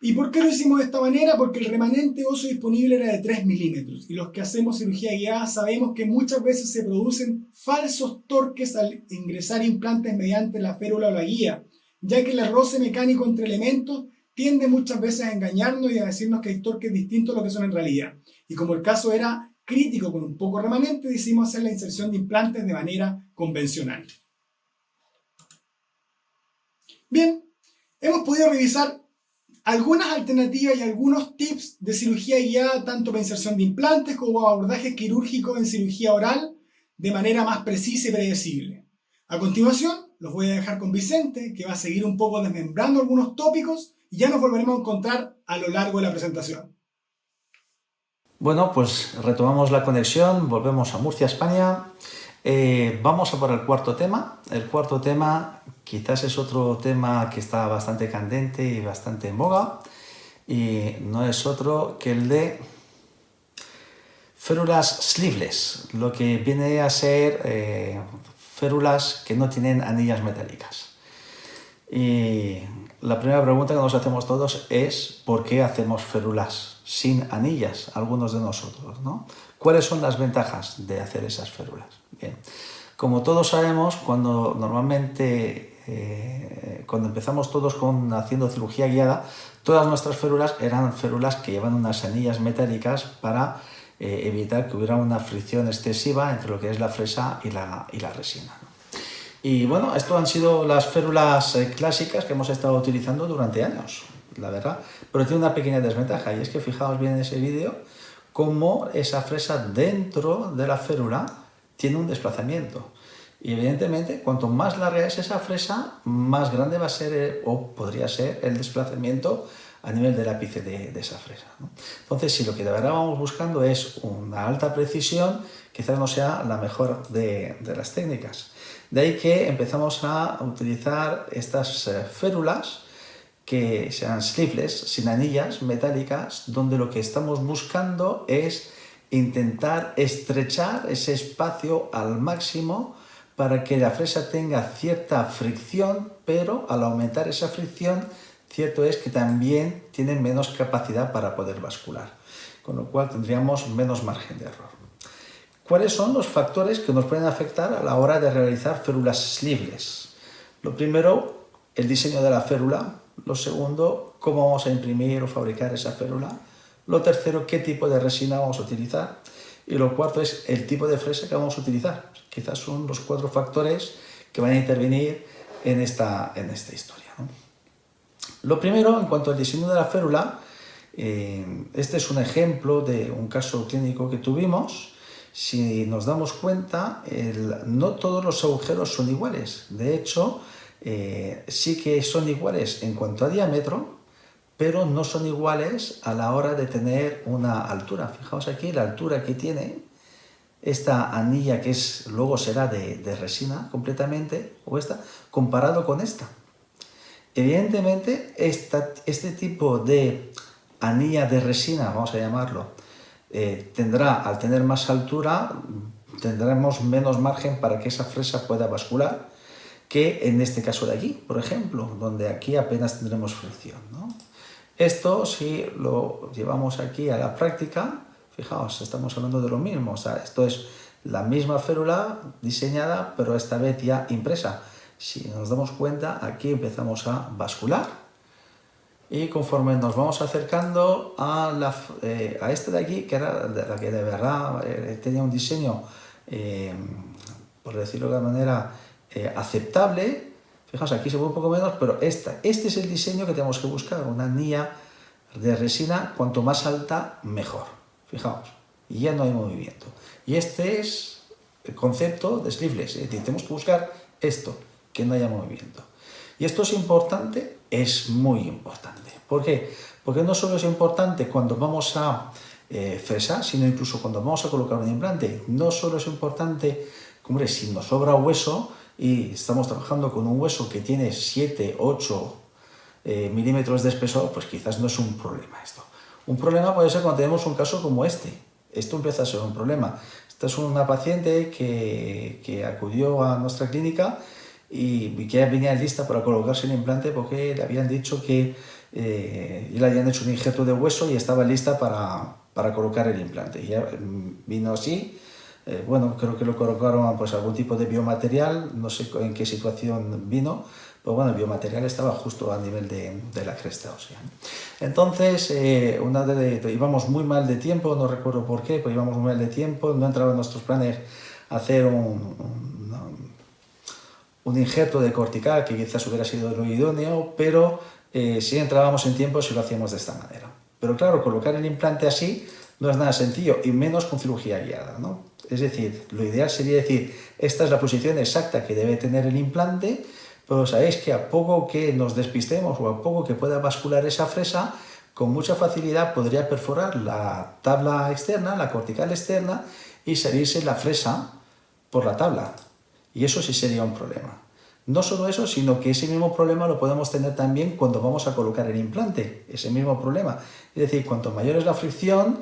¿Y por qué lo hicimos de esta manera? Porque el remanente óseo disponible era de 3 milímetros y los que hacemos cirugía guiada sabemos que muchas veces se producen falsos torques al ingresar implantes mediante la férula o la guía, ya que el roce mecánico entre elementos tiende muchas veces a engañarnos y a decirnos que hay torques distintos a lo que son en realidad. Y como el caso era crítico con un poco remanente, decidimos hacer la inserción de implantes de manera convencional. Bien, hemos podido revisar algunas alternativas y algunos tips de cirugía guiada tanto para inserción de implantes como abordajes quirúrgicos en cirugía oral de manera más precisa y predecible. A continuación, los voy a dejar con Vicente, que va a seguir un poco desmembrando algunos tópicos y ya nos volveremos a encontrar a lo largo de la presentación. Bueno, pues retomamos la conexión, volvemos a Murcia, España. Vamos a por el cuarto tema. El cuarto tema quizás es otro tema que está bastante candente y bastante en boga y no es otro que el de férulas sleeveless, lo que viene a ser férulas que no tienen anillas metálicas. Y la primera pregunta que nos hacemos todos es ¿por qué hacemos férulas sin anillas, algunos de nosotros, ¿no? ¿Cuáles son las ventajas de hacer esas férulas? Bien, como todos sabemos, cuando empezamos todos haciendo cirugía guiada, todas nuestras férulas eran férulas que llevan unas anillas metálicas para evitar que hubiera una fricción excesiva entre lo que es la fresa y la resina, ¿no? Y bueno, esto han sido las férulas clásicas que hemos estado utilizando durante años, la verdad, pero tiene una pequeña desventaja y es que fijaos bien en ese vídeo cómo esa fresa dentro de la férula tiene un desplazamiento Y evidentemente, cuanto más larga es esa fresa, más grande va a ser o podría ser el desplazamiento a nivel del ápice de esa fresa, ¿no? Entonces, si lo que de verdad vamos buscando es una alta precisión, quizás no sea la mejor de las técnicas. De ahí que empezamos a utilizar estas férulas que sean sleeveless, sin anillas metálicas, donde lo que estamos buscando es intentar estrechar ese espacio al máximo para que la fresa tenga cierta fricción, pero al aumentar esa fricción, cierto es que también tiene menos capacidad para poder bascular, con lo cual tendríamos menos margen de error. ¿Cuáles son los factores que nos pueden afectar a la hora de realizar férulas sleeveless? Lo primero, el diseño de la férula. Lo segundo, cómo vamos a imprimir o fabricar esa férula. Lo tercero, qué tipo de resina vamos a utilizar. Y lo cuarto es el tipo de fresa que vamos a utilizar. Quizás son los 4 factores que van a intervenir en esta historia, ¿no? Lo primero, en cuanto al diseño de la férula, este es un ejemplo de un caso clínico que tuvimos. Si nos damos cuenta, no todos los agujeros son iguales. De hecho, sí que son iguales en cuanto a diámetro, pero no son iguales a la hora de tener una altura. Fijaos aquí la altura que tiene esta anilla, que luego será de resina completamente, o esta, comparado con esta. Evidentemente, este tipo de anilla de resina, vamos a llamarlo, al tener más altura, tendremos menos margen para que esa fresa pueda bascular que en este caso de aquí, por ejemplo, donde aquí apenas tendremos fricción, ¿no? Esto, si lo llevamos aquí a la práctica, fijaos, estamos hablando de lo mismo. O sea, esto es la misma férula diseñada, pero esta vez ya impresa. Si nos damos cuenta, aquí empezamos a bascular y conforme nos vamos acercando a esta de aquí, que era la que de verdad tenía un diseño, por decirlo de alguna manera, aceptable. Fijaos, aquí se ve un poco menos, pero este es el diseño que tenemos que buscar, una anilla de resina, cuanto más alta, mejor. Fijaos, y ya no hay movimiento. Y este es el concepto de sleeveless, es decir, tenemos que buscar esto, que no haya movimiento. Y esto es importante, es muy importante. ¿Por qué? Porque no solo es importante cuando vamos a fresar, sino incluso cuando vamos a colocar un implante. No solo es importante, hombre, si nos sobra hueso y estamos trabajando con un hueso que tiene 7, 8 milímetros de espesor, pues quizás no es un problema esto. Un problema puede ser cuando tenemos un caso como este. Esto empieza a ser un problema. Esta es una paciente que acudió a nuestra clínica y que ya venía lista para colocarse el implante porque le habían dicho que le habían hecho un injerto de hueso y estaba lista para colocar el implante. Y ya vino así. Bueno, creo que lo colocaron pues algún tipo de biomaterial, no sé en qué situación vino, pero bueno, el biomaterial estaba justo a nivel de la cresta ósea. Entonces, íbamos muy mal de tiempo, no recuerdo por qué, pero íbamos muy mal de tiempo, no entraba en nuestros planes hacer un injerto de cortical, que quizás hubiera sido lo idóneo, pero sí entrábamos en tiempo si lo hacíamos de esta manera. Pero claro, colocar el implante así no es nada sencillo, y menos con cirugía guiada, ¿no? Es decir, lo ideal sería decir, esta es la posición exacta que debe tener el implante, pero sabéis que a poco que nos despistemos o a poco que pueda bascular esa fresa, con mucha facilidad podría perforar la tabla externa, la cortical externa, y salirse la fresa por la tabla. Y eso sí sería un problema. No solo eso, sino que ese mismo problema lo podemos tener también cuando vamos a colocar el implante, ese mismo problema. Es decir, cuanto mayor es la fricción,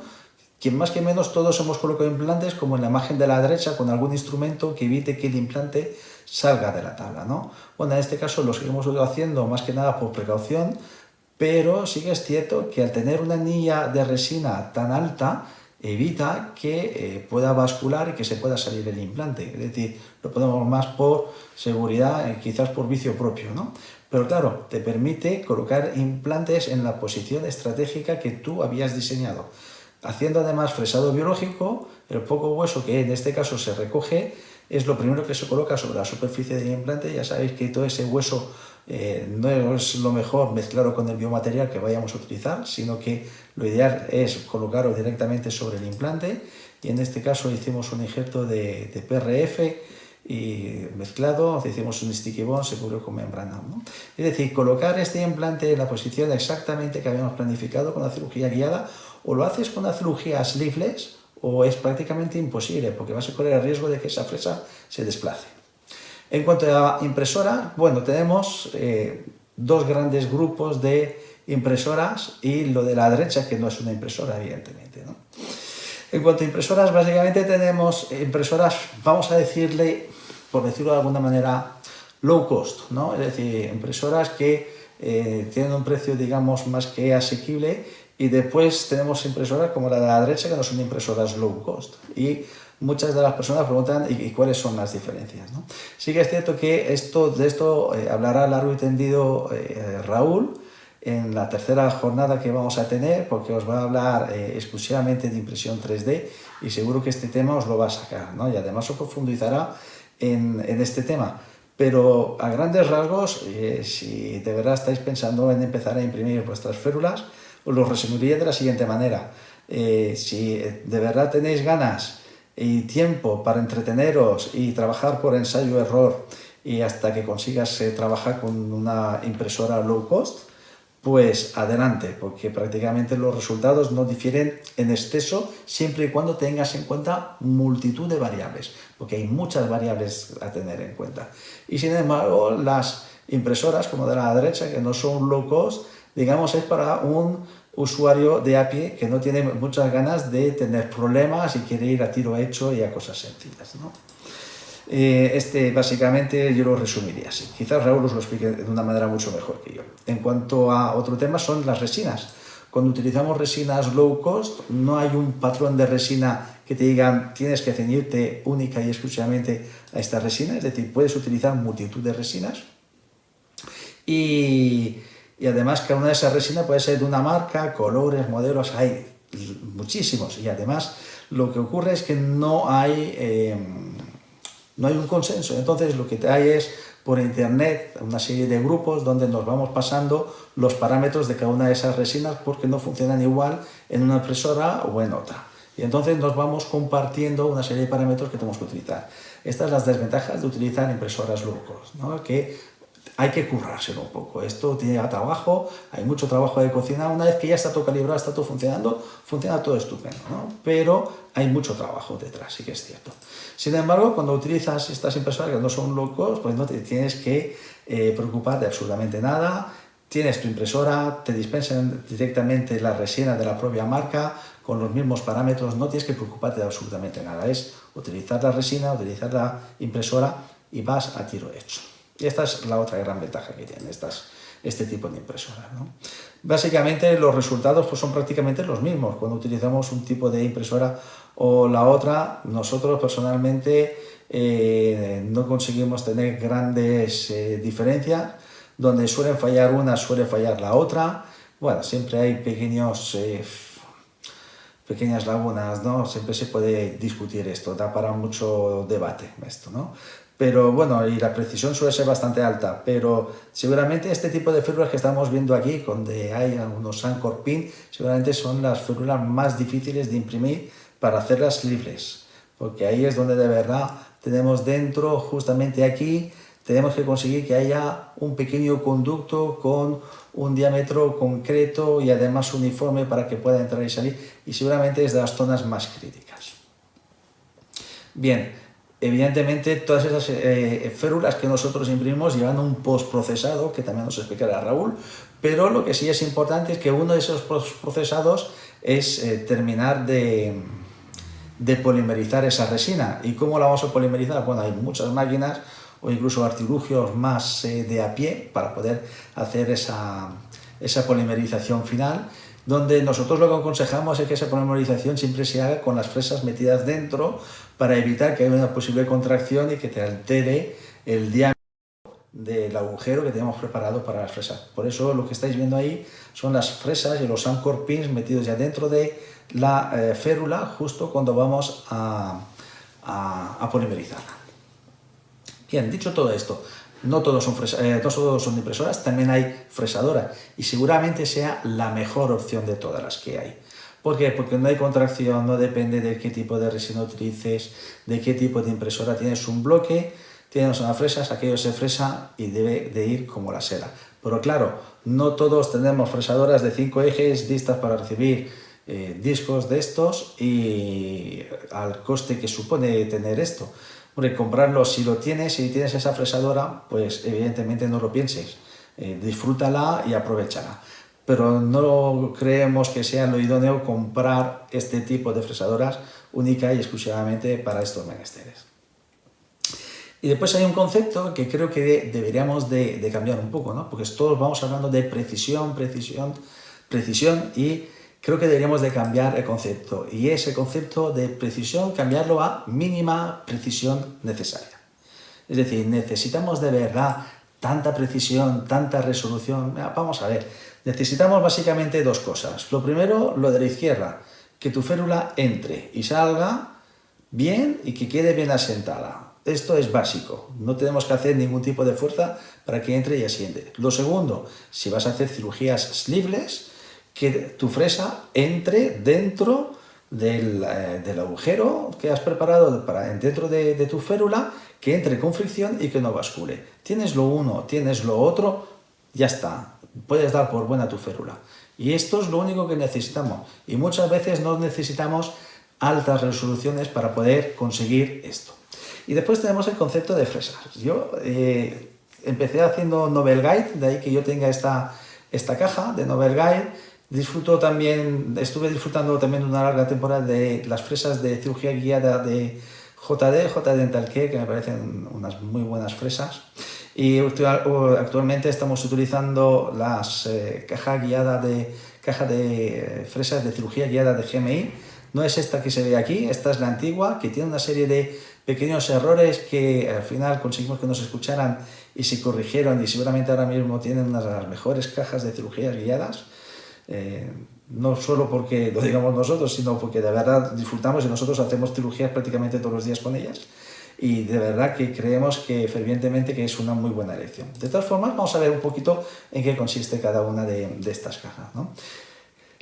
que más que menos todos hemos colocado implantes como en la imagen de la derecha con algún instrumento que evite que el implante salga de la tabla, ¿no? Bueno, en este caso lo seguimos haciendo más que nada por precaución, pero sí que es cierto que al tener una anilla de resina tan alta evita que pueda bascular y que se pueda salir el implante. Es decir, lo podemos más por seguridad, quizás por vicio propio, ¿no? Pero claro, te permite colocar implantes en la posición estratégica que tú habías diseñado. Haciendo además fresado biológico, el poco hueso que en este caso se recoge es lo primero que se coloca sobre la superficie del implante. Ya sabéis que todo ese hueso no es lo mejor mezclarlo con el biomaterial que vayamos a utilizar, sino que lo ideal es colocarlo directamente sobre el implante. Y en este caso hicimos un injerto de PRF y mezclado, hicimos un sticky bond, se cubrió con membrana, ¿no? Es decir, colocar este implante en la posición exactamente que habíamos planificado con la cirugía guiada, o lo haces con la cirugía sleeveless o es prácticamente imposible porque vas a correr el riesgo de que esa fresa se desplace. En cuanto a impresora, bueno, tenemos dos grandes grupos de impresoras y lo de la derecha que no es una impresora evidentemente, ¿no? En cuanto a impresoras, básicamente tenemos impresoras, vamos a decirle, por decirlo de alguna manera, low cost, ¿no? Es decir, impresoras que tienen un precio, digamos, más que asequible, y después tenemos impresoras como la de la derecha que no son impresoras low cost. Y muchas de las personas preguntan ¿y cuáles son las diferencias, ¿no? Sí que es cierto que de esto hablará largo y tendido Raúl en la tercera jornada que vamos a tener, porque os va a hablar exclusivamente de impresión 3D y seguro que este tema os lo va a sacar, ¿no? Y además os profundizará en este tema. Pero a grandes rasgos, si de verdad estáis pensando en empezar a imprimir vuestras férulas, os lo resumiría de la siguiente manera. Si de verdad tenéis ganas y tiempo para entreteneros y trabajar por ensayo-error y hasta que consigas trabajar con una impresora low cost, pues adelante, porque prácticamente los resultados no difieren en exceso siempre y cuando tengas en cuenta multitud de variables, porque hay muchas variables a tener en cuenta. Y sin embargo, las impresoras como de la derecha, que no son low cost, digamos, es para un usuario de a pie que no tiene muchas ganas de tener problemas y quiere ir a tiro hecho y a cosas sencillas, ¿no? Básicamente yo lo resumiría así. Quizás Raúl os lo explique de una manera mucho mejor que yo. En cuanto a otro tema son las resinas. Cuando utilizamos resinas low cost, no hay un patrón de resina que te digan tienes que ceñirte única y exclusivamente a esta resina, es decir, puedes utilizar multitud de resinas y además cada una de esas resinas puede ser de una marca, colores, modelos, hay muchísimos, y además lo que ocurre es que no hay un consenso. Entonces lo que hay es por internet una serie de grupos donde nos vamos pasando los parámetros de cada una de esas resinas porque no funcionan igual en una impresora o en otra. Y entonces nos vamos compartiendo una serie de parámetros que tenemos que utilizar. Estas son las desventajas de utilizar impresoras low cost, ¿no? Que hay que currárselo un poco. Esto tiene trabajo, hay mucho trabajo de cocina. Una vez que ya está todo calibrado, está todo funcionando, funciona todo estupendo, ¿no? Pero hay mucho trabajo detrás, sí que es cierto. Sin embargo, cuando utilizas estas impresoras que no son low cost, pues no te tienes que preocupar de absolutamente nada. Tienes tu impresora, te dispensan directamente la resina de la propia marca con los mismos parámetros, no tienes que preocuparte de absolutamente nada. Es utilizar la resina, utilizar la impresora y vas a tiro hecho. Y esta es la otra gran ventaja que tiene este tipo de impresoras, ¿no? Básicamente los resultados pues, son prácticamente los mismos. Cuando utilizamos un tipo de impresora o la otra, nosotros personalmente no conseguimos tener grandes diferencias. Donde suelen fallar una, suele fallar la otra. Bueno, siempre hay pequeñas lagunas, ¿no? Siempre se puede discutir esto, da para mucho debate esto, ¿no? Pero bueno, y la precisión suele ser bastante alta, pero seguramente este tipo de férulas que estamos viendo aquí, donde hay algunos Anchor Pin, seguramente son las férulas más difíciles de imprimir para hacerlas libres, porque ahí es donde de verdad tenemos dentro, justamente aquí, tenemos que conseguir que haya un pequeño conducto con un diámetro concreto y además uniforme para que pueda entrar y salir, y seguramente es de las zonas más críticas. Bien, evidentemente todas esas férulas que nosotros imprimimos llevan un postprocesado, que también nos explicará Raúl, pero lo que sí es importante es que uno de esos postprocesados es terminar de polimerizar esa resina. ¿Y cómo la vamos a polimerizar? Bueno, hay muchas máquinas o incluso artilugios más de a pie para poder hacer esa polimerización final, donde nosotros lo que aconsejamos es que esa polimerización siempre se haga con las fresas metidas dentro para evitar que haya una posible contracción y que te altere el diámetro del agujero que tenemos preparado para las fresas. Por eso lo que estáis viendo ahí son las fresas y los anchor pins metidos ya dentro de la férula justo cuando vamos a polimerizarla. Bien, dicho todo esto, no todos son impresoras, también hay fresadoras y seguramente sea la mejor opción de todas las que hay. ¿Por qué? Porque no hay contracción, no depende de qué tipo de resina utilices, de qué tipo de impresora. Tienes un bloque, tienes unas fresas, aquello se fresa y debe de ir como la seda. Pero claro, no todos tenemos fresadoras de 5 ejes listas para recibir discos de estos y al coste que supone tener esto. Hombre, comprarlo si tienes esa fresadora, pues evidentemente no lo pienses. Disfrútala y aprovechala. Pero no creemos que sea lo idóneo comprar este tipo de fresadoras única y exclusivamente para estos menesteres. Y después hay un concepto que creo que deberíamos de cambiar un poco, ¿no? Porque todos vamos hablando de precisión y creo que deberíamos de cambiar el concepto. Y ese concepto de precisión cambiarlo a mínima precisión necesaria. Es decir, necesitamos de verdad tanta precisión, tanta resolución. Vamos a ver, necesitamos básicamente dos cosas. Lo primero, lo de la izquierda, que tu férula entre y salga bien y que quede bien asentada. Esto es básico, no tenemos que hacer ningún tipo de fuerza para que entre y asiente. Lo segundo, si vas a hacer cirugías sleeveless, que tu fresa entre dentro del agujero que has preparado dentro de tu férula, que entre con fricción y que no bascule. Tienes lo uno, tienes lo otro, ya está, puedes dar por buena tu férula. Y esto es lo único que necesitamos. Y muchas veces no necesitamos altas resoluciones para poder conseguir esto. Y después tenemos el concepto de fresas. Yo empecé haciendo Novel Guide, de ahí que yo tenga esta caja de Novel Guide. Estuve disfrutando también una larga temporada de las fresas de cirugía guiada de JD Dental Care, que me parecen unas muy buenas fresas. Y actualmente estamos utilizando las caja de fresas de cirugía guiada de GMI. No es esta que se ve aquí, esta es la antigua, que tiene una serie de pequeños errores que al final conseguimos que nos escucharan y se corrigieron, y seguramente ahora mismo tienen una de las mejores cajas de cirugías guiadas. No solo porque lo digamos nosotros, sino porque de verdad disfrutamos y nosotros hacemos cirugías prácticamente todos los días con ellas. Y de verdad que creemos que fervientemente que es una muy buena elección. De todas formas, vamos a ver un poquito en qué consiste cada una de estas cajas, ¿no?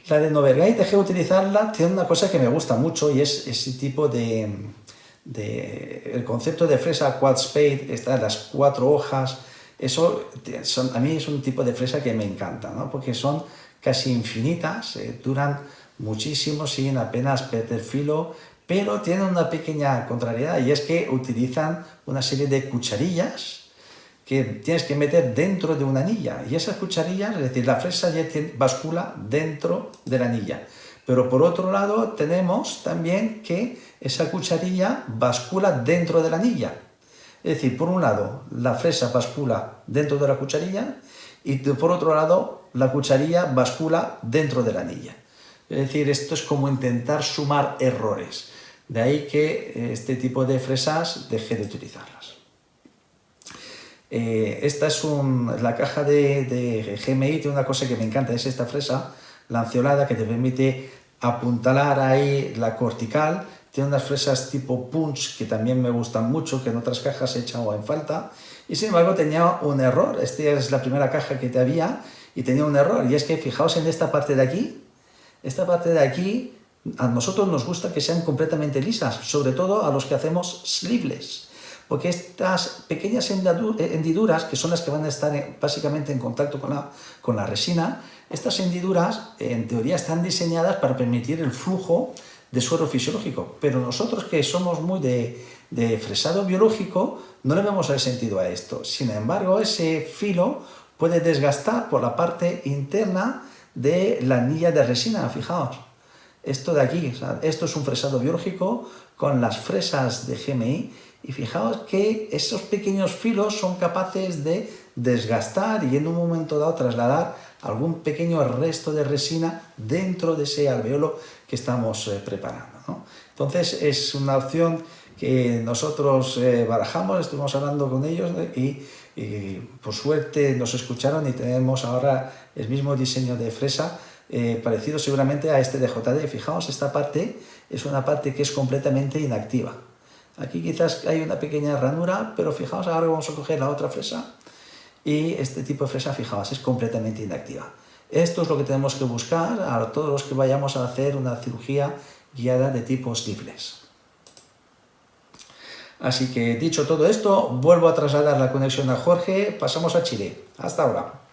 La de Novel Guide, dejé de utilizarla, tiene una cosa que me gusta mucho y es ese tipo el concepto de fresa quad spade, las 4 hojas. Eso a mí es un tipo de fresa que me encanta, ¿no? Porque son casi infinitas, duran muchísimo sin apenas perder filo, pero tienen una pequeña contrariedad, y es que utilizan una serie de cucharillas que tienes que meter dentro de una anilla, y esas cucharillas, es decir, la fresa ya bascula dentro de la anilla. Pero por otro lado tenemos también que esa cucharilla bascula dentro de la anilla. Es decir, por un lado la fresa bascula dentro de la cucharilla y por otro lado la cucharilla bascula dentro de la anilla. Es decir, esto es como intentar sumar errores. De ahí que este tipo de fresas dejé de utilizarlas. Esta es la caja de GMI, tiene una cosa que me encanta, es esta fresa lanceolada que te permite apuntalar ahí la cortical. Tiene unas fresas tipo punch que también me gustan mucho, que en otras cajas he echado en falta, y sin embargo tenía un error. Esta es la primera caja que te había y tenía un error, y es que fijaos en esta parte de aquí. Esta parte de aquí a nosotros nos gusta que sean completamente lisas, sobre todo a los que hacemos sleeveless, porque estas pequeñas hendiduras, que son las que van a estar básicamente en contacto con la resina, estas hendiduras en teoría están diseñadas para permitir el flujo de suero fisiológico, pero nosotros que somos muy de fresado biológico no le vemos el sentido a esto. Sin embargo, ese filo puede desgastar por la parte interna de la anilla de resina, fijaos. Esto de aquí, o sea, esto es un fresado biológico con las fresas de GMI, y fijaos que esos pequeños filos son capaces de desgastar y en un momento dado trasladar algún pequeño resto de resina dentro de ese alveolo que estamos preparando, ¿no? Entonces es una opción que nosotros barajamos, estuvimos hablando con ellos y por suerte nos escucharon, y tenemos ahora el mismo diseño de fresa parecido seguramente a este de JD. Fijaos, esta parte es una parte que es completamente inactiva. Aquí quizás hay una pequeña ranura, pero fijaos, ahora vamos a coger la otra fresa y este tipo de fresa, fijaos, es completamente inactiva. Esto es lo que tenemos que buscar a todos los que vayamos a hacer una cirugía guiada de tipo sleeveless. Así que dicho todo esto, vuelvo a trasladar la conexión a Jorge, pasamos a Chile. Hasta ahora.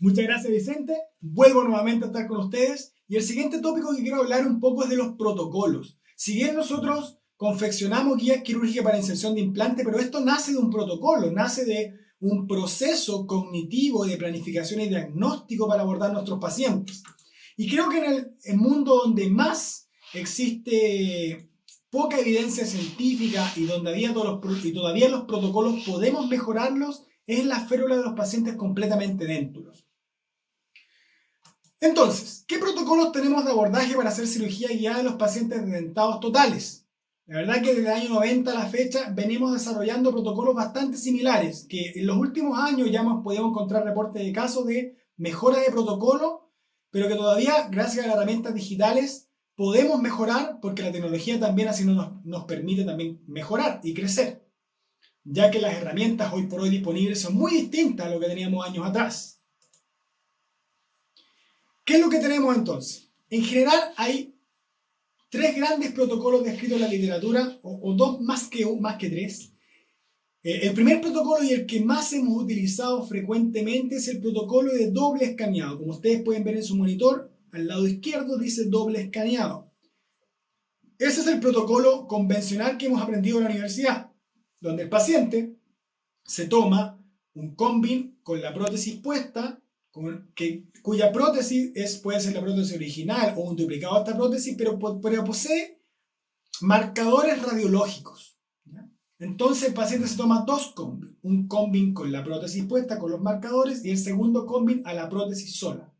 Muchas gracias, Vicente. Vuelvo nuevamente a estar con ustedes y el siguiente tópico que quiero hablar un poco es de los protocolos. Si bien nosotros confeccionamos guías quirúrgicas para inserción de implante, pero esto nace de un protocolo, nace de un proceso cognitivo de planificación y diagnóstico para abordar nuestros pacientes. Y creo que en el mundo donde más existe poca evidencia científica y donde todavía los protocolos podemos mejorarlos es en la férula de los pacientes completamente denturos. Entonces, ¿qué protocolos tenemos de abordaje para hacer cirugía guiada de los pacientes dentados totales? La verdad que desde el año 90 a la fecha venimos desarrollando protocolos bastante similares, que en los últimos años ya hemos podido encontrar reportes de casos de mejora de protocolo, pero que todavía, gracias a las herramientas digitales, podemos mejorar porque la tecnología también así nos permite también mejorar y crecer, ya que las herramientas hoy por hoy disponibles son muy distintas a lo que teníamos años atrás. ¿Qué es lo que tenemos entonces? En general hay tres grandes protocolos descritos en la literatura, o dos más que tres. El primer protocolo y el que más hemos utilizado frecuentemente es el protocolo de doble escaneado. Como ustedes pueden ver en su monitor, al lado izquierdo dice doble escaneado. Ese es el protocolo convencional que hemos aprendido en la universidad, donde el paciente se toma un combin con la prótesis puesta, cuya prótesis puede ser la prótesis original o un duplicado de esta prótesis, pero posee marcadores radiológicos, ¿ya? Entonces el paciente se toma dos combin, un combin con la prótesis puesta con los marcadores y el segundo combin a la prótesis sola.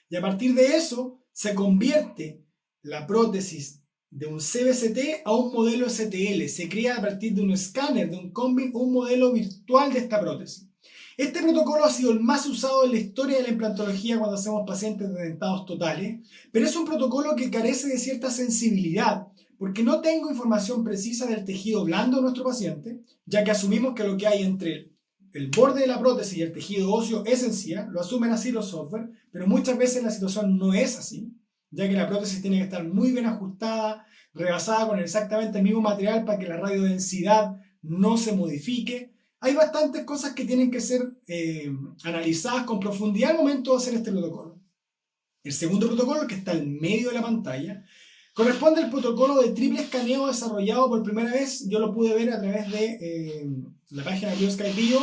Y a partir de eso se convierte la prótesis de un CBCT a un modelo STL. Se crea a partir de un escáner, de un combin, un modelo virtual de esta prótesis. Este protocolo ha sido el más usado en la historia de la implantología cuando hacemos pacientes de dentados totales, pero es un protocolo que carece de cierta sensibilidad, porque no tengo información precisa del tejido blando de nuestro paciente, ya que asumimos que lo que hay entre el borde de la prótesis y el tejido óseo es encía, lo asumen así los software, pero muchas veces la situación no es así, ya que la prótesis tiene que estar muy bien ajustada, rebasada con exactamente el mismo material para que la radiodensidad no se modifique. Hay bastantes cosas que tienen que ser analizadas con profundidad al momento de hacer este protocolo. El segundo protocolo, que está en medio de la pantalla, corresponde al protocolo de triple escaneo desarrollado por primera vez. Yo lo pude ver a través de la página de Blue Sky Bio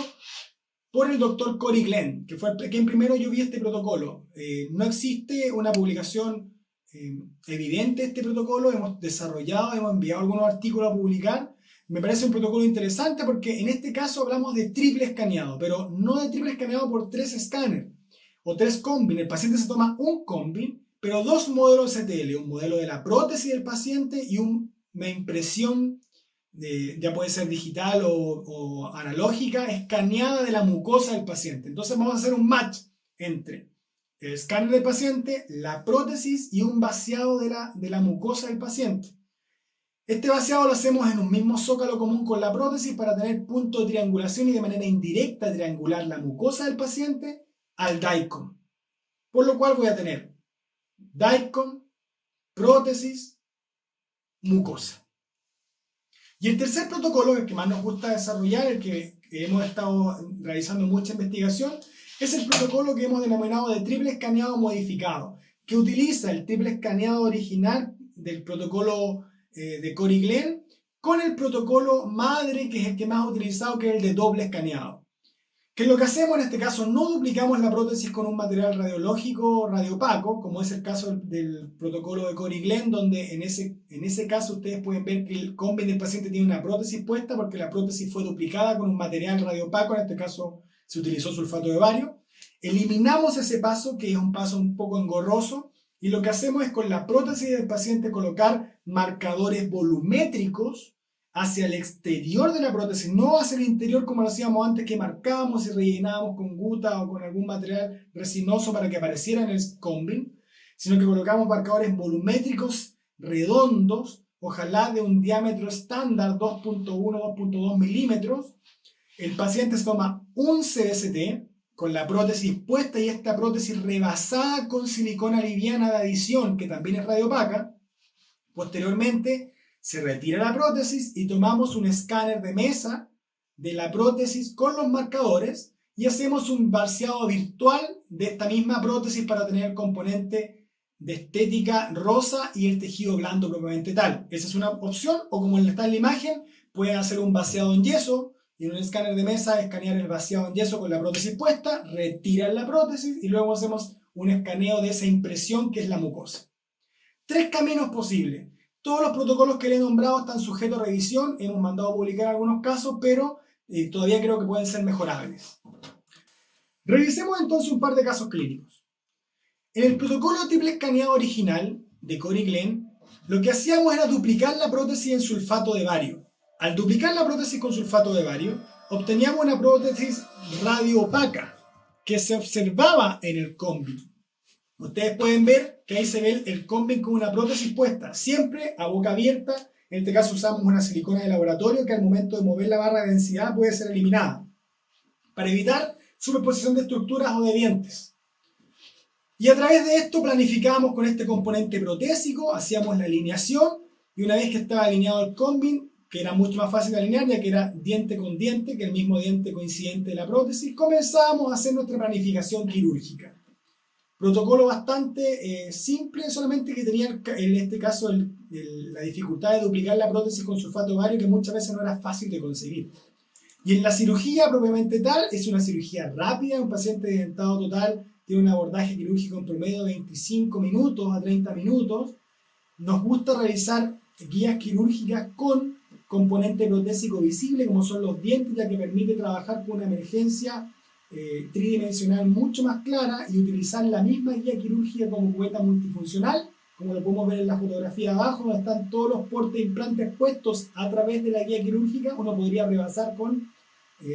por el doctor Corey Glenn, que fue quien primero yo vi este protocolo. No existe una publicación evidente de este protocolo. Hemos desarrollado, hemos enviado algunos artículos a publicar. Me parece un protocolo interesante porque en este caso hablamos de triple escaneado, pero no de triple escaneado por 3 escáneres o 3 combin. El paciente se toma un combin, pero 2 modelos STL, un modelo de la prótesis del paciente y una impresión, ya puede ser digital o analógica, escaneada de la mucosa del paciente. Entonces vamos a hacer un match entre el escáner del paciente, la prótesis y un vaciado de la mucosa del paciente. Este vaciado lo hacemos en un mismo zócalo común con la prótesis para tener punto de triangulación y de manera indirecta triangular la mucosa del paciente al DICOM. Por lo cual voy a tener DICOM, prótesis, mucosa. Y el tercer protocolo, el que más nos gusta desarrollar, el que hemos estado realizando mucha investigación, es el protocolo que hemos denominado de triple escaneado modificado, que utiliza el triple escaneado original del protocolo de Corey Glenn con el protocolo madre, que es el que más utilizado, que es el de doble escaneado. Que lo que hacemos en este caso, no duplicamos la prótesis con un material radiológico radiopaco, como es el caso del protocolo de Corey Glenn, donde en ese caso ustedes pueden ver que el combin del paciente tiene una prótesis puesta porque la prótesis fue duplicada con un material radiopaco. En este caso se utilizó sulfato de bario. Eliminamos ese paso, que es un paso un poco engorroso, y lo que hacemos es con la prótesis del paciente colocar marcadores volumétricos hacia el exterior de la prótesis, no hacia el interior como lo hacíamos antes, que marcábamos y rellenábamos con guta o con algún material resinoso para que apareciera en el combin, sino que colocamos marcadores volumétricos redondos, ojalá de un diámetro estándar 2.1, 2.2 milímetros. El paciente se toma un CBCT con la prótesis puesta y esta prótesis rebasada con silicona liviana de adición, que también es radiopaca. Posteriormente se retira la prótesis y tomamos un escáner de mesa de la prótesis con los marcadores y hacemos un vaciado virtual de esta misma prótesis para tener el componente de estética rosa y el tejido blando propiamente tal. Esa es una opción, o como está en la imagen, pueden hacer un vaciado en yeso y en un escáner de mesa escanear el vaciado en yeso con la prótesis puesta, retiran la prótesis y luego hacemos un escaneo de esa impresión que es la mucosa. 3 caminos posibles. Todos los protocolos que le he nombrado están sujetos a revisión, hemos mandado a publicar algunos casos, pero todavía creo que pueden ser mejorables. Revisemos entonces un par de casos clínicos. En el protocolo triple escaneado original de Corey Glenn, lo que hacíamos era duplicar la prótesis en sulfato de bario. Al duplicar la prótesis con sulfato de bario, obteníamos una prótesis radioopaca que se observaba en el combi. Ustedes pueden ver que ahí se ve el combi con una prótesis puesta, siempre a boca abierta. En este caso usamos una silicona de laboratorio que al momento de mover la barra de densidad puede ser eliminada para evitar superposición de estructuras o de dientes. Y a través de esto planificábamos con este componente protésico, hacíamos la alineación y una vez que estaba alineado el combi, que era mucho más fácil de alinear ya que era diente con diente, que el mismo diente coincidente de la prótesis, comenzábamos a hacer nuestra planificación quirúrgica. Protocolo bastante simple, solamente que tenía en este caso la dificultad de duplicar la prótesis con sulfato de bario, que muchas veces no era fácil de conseguir. Y en la cirugía propiamente tal, es una cirugía rápida, un paciente de dentado total tiene un abordaje quirúrgico en promedio de 25 minutos a 30 minutos. Nos gusta realizar guías quirúrgicas con componente protésico visible, como son los dientes, ya que permite trabajar con una emergencia tridimensional mucho más clara y utilizar la misma guía quirúrgica como cubeta multifuncional, como lo podemos ver en la fotografía abajo, donde están todos los portes de implantes puestos a través de la guía quirúrgica. Uno podría rebasar con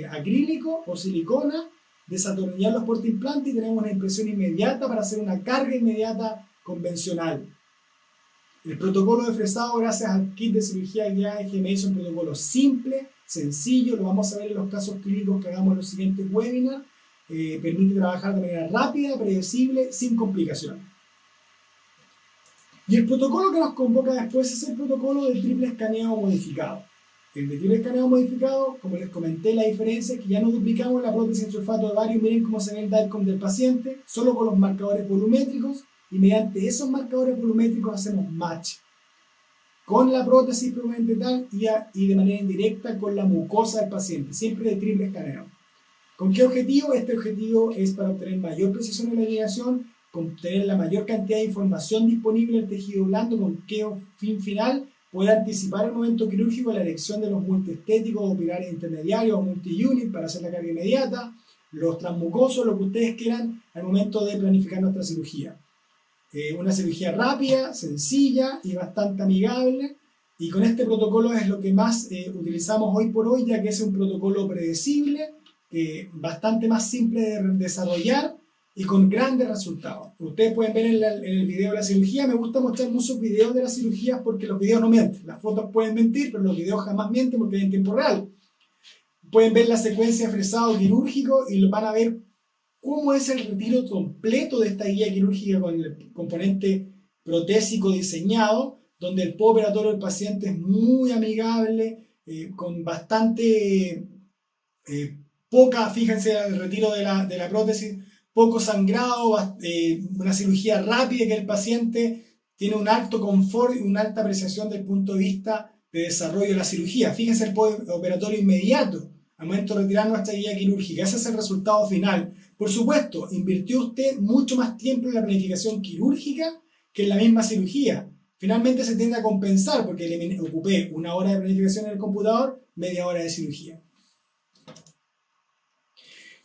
acrílico o silicona, desatornillar los portes de implantes y tenemos una impresión inmediata para hacer una carga inmediata convencional. El protocolo de fresado, gracias al kit de cirugía guiada de GMI, es un protocolo simple, sencillo, lo vamos a ver en los casos clínicos que hagamos en los siguientes webinars. Permite trabajar de manera rápida, predecible, sin complicaciones. Y el protocolo que nos convoca después es el protocolo de triple escaneado modificado. El de triple escaneado modificado, como les comenté, la diferencia es que ya no duplicamos la prótesis en sulfato de bario. Miren cómo se ve el DICOM del paciente, solo con los marcadores volumétricos, y mediante esos marcadores volumétricos hacemos match con la prótesis propiamente tal y de manera indirecta con la mucosa del paciente, siempre de triple escaneo. ¿Con qué objetivo? Este objetivo es para obtener mayor precisión en la alineación, obtener la mayor cantidad de información disponible en el tejido blando, con qué fin final poder anticipar el momento quirúrgico, la elección de los multiestéticos o pilares intermediarios o multi-unit para hacer la carga inmediata, los transmucosos, lo que ustedes quieran al momento de planificar nuestra cirugía. Una cirugía rápida, sencilla y bastante amigable, y con este protocolo es lo que más utilizamos hoy por hoy, ya que es un protocolo predecible, bastante más simple de desarrollar y con grandes resultados. Ustedes pueden ver en el video de la cirugía. Me gusta mostrar muchos videos de las cirugías porque los videos no mienten. Las fotos pueden mentir, pero los videos jamás mienten porque es en tiempo real. Pueden ver la secuencia de fresado quirúrgico y van a ver cómo es el retiro completo de esta guía quirúrgica con el componente protésico diseñado, donde el postoperatorio del paciente es muy amigable, con bastante poca, fíjense, el retiro de la prótesis, poco sangrado, una cirugía rápida, que el paciente tiene un alto confort y una alta apreciación del punto de vista de desarrollo de la cirugía. Fíjense el postoperatorio inmediato al momento de retirar nuestra guía quirúrgica. Ese es el resultado final. Por supuesto, invirtió usted mucho más tiempo en la planificación quirúrgica que en la misma cirugía. Finalmente se tiende a compensar porque ocupé 1 hora de planificación en el computador, media hora de cirugía.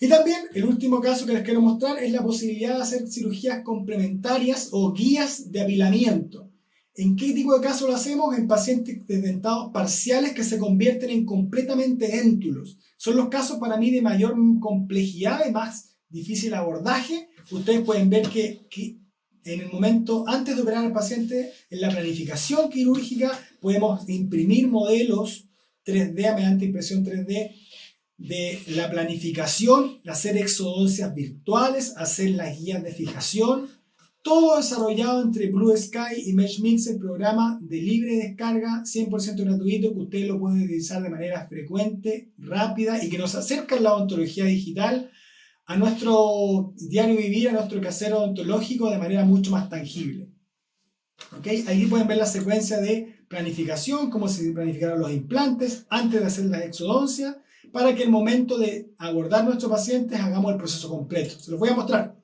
Y también el último caso que les quiero mostrar es la posibilidad de hacer cirugías complementarias o guías de apilamiento. ¿En qué tipo de caso lo hacemos? En pacientes de dentados parciales que se convierten en completamente déntulos. Son los casos para mí de mayor complejidad y más difícil abordaje. Ustedes pueden ver que en el momento antes de operar al paciente, en la planificación quirúrgica, podemos imprimir modelos 3D mediante impresión 3D de la planificación, hacer exodoncias virtuales, hacer las guías de fijación, todo desarrollado entre Blue Sky y MeshMix, el programa de libre descarga, 100% gratuito, que usted lo puede utilizar de manera frecuente, rápida y que nos acerca en la odontología digital a nuestro diario vivir, a nuestro quehacer odontológico de manera mucho más tangible. ¿Okay? Ahí pueden ver la secuencia de planificación, cómo se planificaron los implantes antes de hacer la exodoncia, para que el momento de abordar a nuestros pacientes hagamos el proceso completo. Se los voy a mostrar.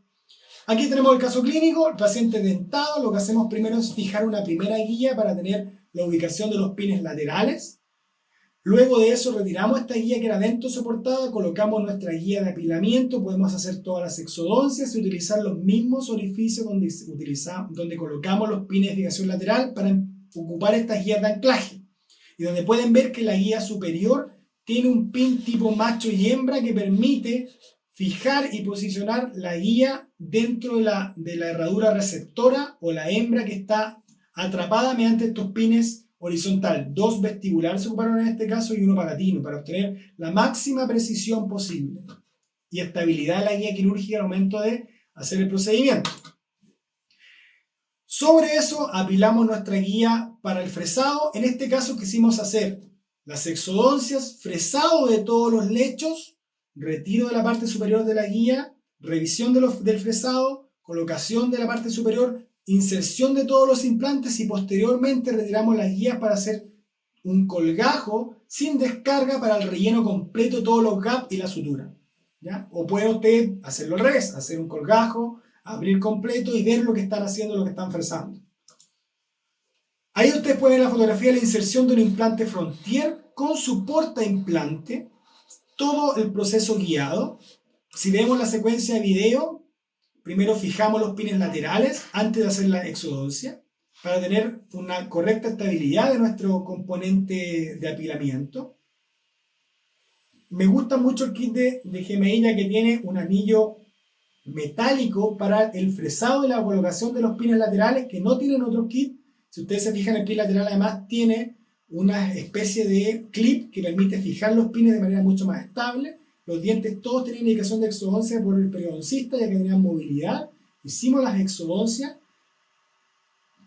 Aquí tenemos el caso clínico, el paciente dentado. Lo que hacemos primero es fijar una primera guía para tener la ubicación de los pines laterales. Luego de eso retiramos esta guía que era dento soportada, colocamos nuestra guía de apilamiento, podemos hacer todas las exodoncias y utilizar los mismos orificios donde colocamos los pines de fijación lateral para ocupar estas guías de anclaje. Y donde pueden ver que la guía superior tiene un pin tipo macho y hembra que permite fijar y posicionar la guía dentro de la herradura receptora o la hembra que está atrapada mediante estos pines horizontal. 2 vestibular se ocuparon en este caso y 1 palatino para obtener la máxima precisión posible y estabilidad de la guía quirúrgica al momento de hacer el procedimiento. Sobre eso apilamos nuestra guía para el fresado. En este caso quisimos hacer las exodoncias, fresado de todos los lechos, retiro de la parte superior de la guía, revisión del fresado, colocación de la parte superior, inserción de todos los implantes y posteriormente retiramos las guías para hacer un colgajo sin descarga para el relleno completo de todos los gaps y la sutura. ¿Ya? O puede usted hacerlo al revés, hacer un colgajo, abrir completo y ver lo que están haciendo, lo que están fresando. Ahí ustedes pueden ver la fotografía de la inserción de un implante Frontier con su portaimplante, todo el proceso guiado. Si vemos la secuencia de video, primero fijamos los pines laterales antes de hacer la exodoncia para tener una correcta estabilidad de nuestro componente de apilamiento. Me gusta mucho el kit de GMI ya que tiene un anillo metálico para el fresado y la colocación de los pines laterales que no tienen otros kits. Si ustedes se fijan, el pin lateral además tiene una especie de clip que permite fijar los pines de manera mucho más estable. Los dientes todos tenían indicación de exodoncia por el periodoncista ya que tenían movilidad. Hicimos las exodoncias.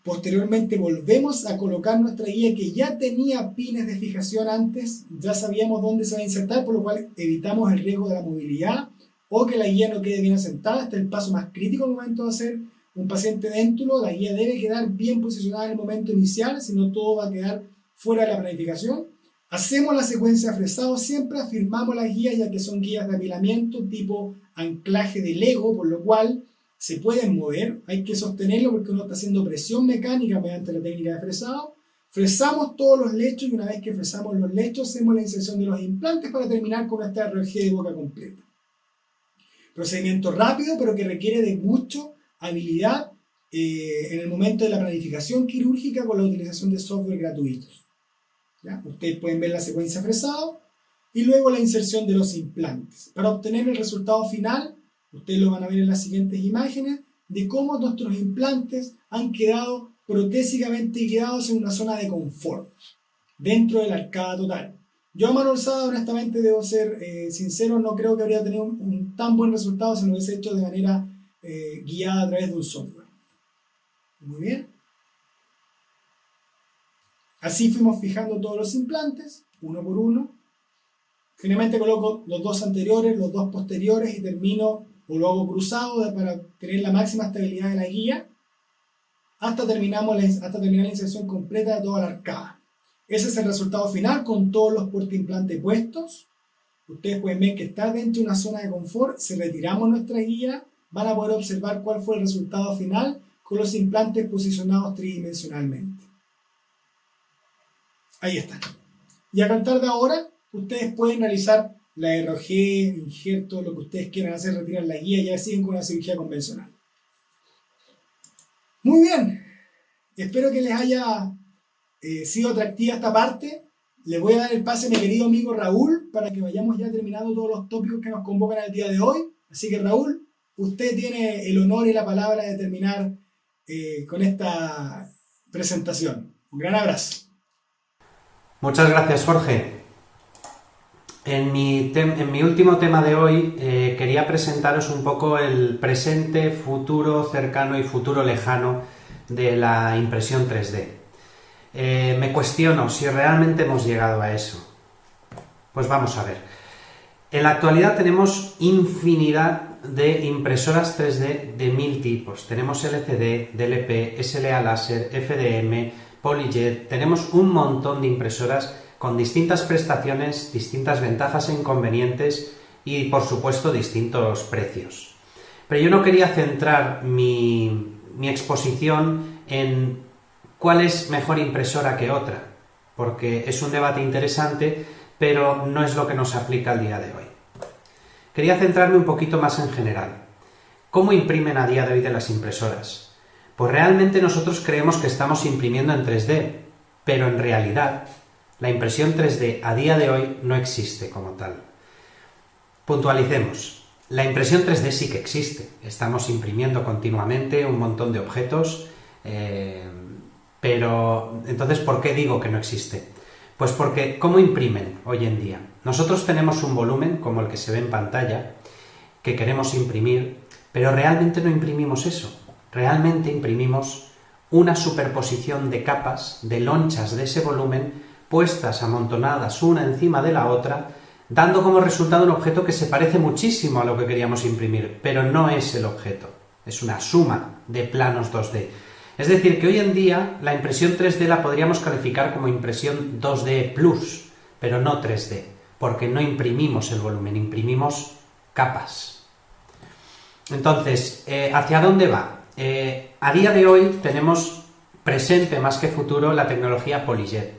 Posteriormente volvemos a colocar nuestra guía que ya tenía pines de fijación antes. Ya sabíamos dónde se va a insertar, por lo cual evitamos el riesgo de la movilidad o que la guía no quede bien asentada. Este es el paso más crítico al momento de hacer un paciente déntulo. La guía debe quedar bien posicionada en el momento inicial, si no todo va a quedar fuera de la planificación. Hacemos la secuencia de fresado, siempre afirmamos las guías ya que son guías de apilamiento tipo anclaje de Lego, por lo cual se pueden mover, hay que sostenerlo porque uno está haciendo presión mecánica mediante la técnica de fresado. Fresamos todos los lechos y una vez que fresamos los lechos hacemos la inserción de los implantes para terminar con nuestra RG de boca completa. Procedimiento rápido pero que requiere de mucha habilidad en el momento de la planificación quirúrgica con la utilización de software gratuitos. ¿Ya? Ustedes pueden ver la secuencia fresado y luego la inserción de los implantes. Para obtener el resultado final, ustedes lo van a ver en las siguientes imágenes de cómo nuestros implantes han quedado protésicamente guiados en una zona de confort dentro de la arcada total. Yo a mano alzada, honestamente, debo ser sincero, no creo que habría tenido un tan buen resultado si lo hubiese hecho de manera guiada a través de un software. Muy bien. Así fuimos fijando todos los implantes, uno por uno. Finalmente coloco los 2 anteriores, los 2 posteriores y termino, o lo hago cruzado para tener la máxima estabilidad de la guía, hasta terminar la inserción completa de toda la arcada. Ese es el resultado final con todos los portaimplantes puestos. Ustedes pueden ver que está dentro de una zona de confort. Si retiramos nuestra guía, van a poder observar cuál fue el resultado final con los implantes posicionados tridimensionalmente. Ahí están. Y a contar de ahora, ustedes pueden realizar la RG, injerto, lo que ustedes quieran hacer, retirar la guía y ya siguen con la cirugía convencional. Muy bien. Espero que les haya sido atractiva esta parte. Le voy a dar el pase a mi querido amigo Raúl para que vayamos ya terminando todos los tópicos que nos convocan el día de hoy. Así que Raúl, usted tiene el honor y la palabra de terminar con esta presentación. Un gran abrazo. Muchas gracias, Jorge. En mi último tema de hoy quería presentaros un poco el presente, futuro cercano y futuro lejano de la impresión 3D. Me cuestiono si realmente hemos llegado a eso. Pues vamos a ver. En la actualidad tenemos infinidad de impresoras 3D de 1000 tipos. Tenemos LCD, DLP, SLA láser, FDM, PolyJet. Tenemos un montón de impresoras con distintas prestaciones, distintas ventajas e inconvenientes y, por supuesto, distintos precios. Pero yo no quería centrar mi exposición en cuál es mejor impresora que otra, porque es un debate interesante, pero no es lo que nos aplica al día de hoy. Quería centrarme un poquito más en general. ¿Cómo imprimen a día de hoy de las impresoras? Pues realmente nosotros creemos que estamos imprimiendo en 3D, pero en realidad la impresión 3D a día de hoy no existe como tal. Puntualicemos. La impresión 3D sí que existe. Estamos imprimiendo continuamente un montón de objetos, pero entonces, ¿por qué digo que no existe? Pues porque, ¿cómo imprimen hoy en día? Nosotros tenemos un volumen, como el que se ve en pantalla, que queremos imprimir, pero realmente no imprimimos eso. Realmente imprimimos una superposición de capas, de lonchas de ese volumen, puestas amontonadas una encima de la otra, dando como resultado un objeto que se parece muchísimo a lo que queríamos imprimir, pero no es el objeto, es una suma de planos 2D. Es decir, que hoy en día la impresión 3D la podríamos calificar como impresión 2D+, pero no 3D, porque no imprimimos el volumen, imprimimos capas. Entonces, ¿hacia dónde va? A día de hoy tenemos presente más que futuro la tecnología PolyJet.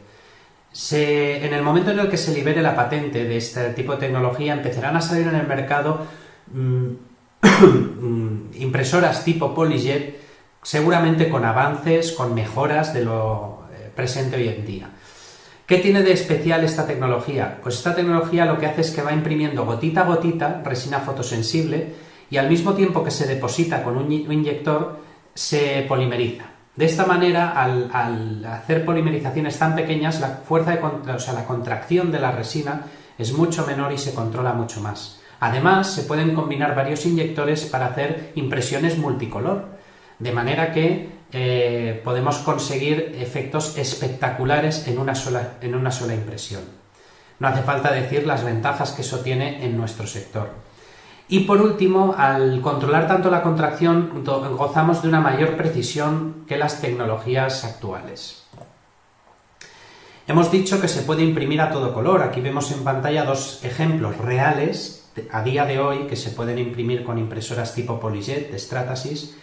En el momento en el que se libere la patente de este tipo de tecnología, empezarán a salir en el mercado impresoras tipo PolyJet, seguramente con avances, con mejoras de lo presente hoy en día. ¿Qué tiene de especial esta tecnología? Pues esta tecnología lo que hace es que va imprimiendo gotita a gotita resina fotosensible y al mismo tiempo que se deposita con un inyector, se polimeriza. De esta manera, al hacer polimerizaciones tan pequeñas, la fuerza la contracción de la resina es mucho menor y se controla mucho más. Además, se pueden combinar varios inyectores para hacer impresiones multicolor, de manera que podemos conseguir efectos espectaculares en una sola impresión. No hace falta decir las ventajas que eso tiene en nuestro sector. Y por último, al controlar tanto la contracción, gozamos de una mayor precisión que las tecnologías actuales. Hemos dicho que se puede imprimir a todo color. Aquí vemos en pantalla dos ejemplos reales a día de hoy que se pueden imprimir con impresoras tipo PolyJet de Stratasys,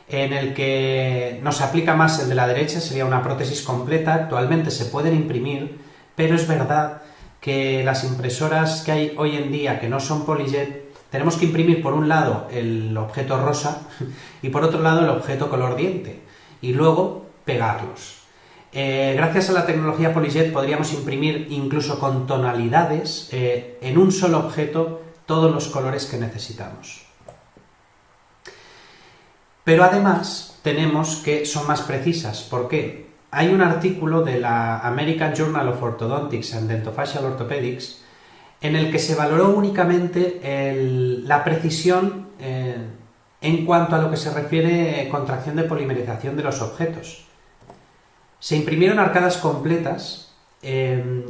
en el que nos aplica más el de la derecha, sería una prótesis completa. Actualmente se pueden imprimir, pero es verdad que las impresoras que hay hoy en día que no son PolyJet, tenemos que imprimir por un lado el objeto rosa y por otro lado el objeto color diente y luego pegarlos. Gracias a la tecnología PolyJet podríamos imprimir incluso con tonalidades en un solo objeto todos los colores que necesitamos. Pero además tenemos que son más precisas. ¿Por qué? Hay un artículo de la American Journal of Orthodontics and Dentofacial Orthopedics en el que se valoró únicamente la precisión en cuanto a lo que se refiere a contracción de polimerización de los objetos. Se imprimieron arcadas completas de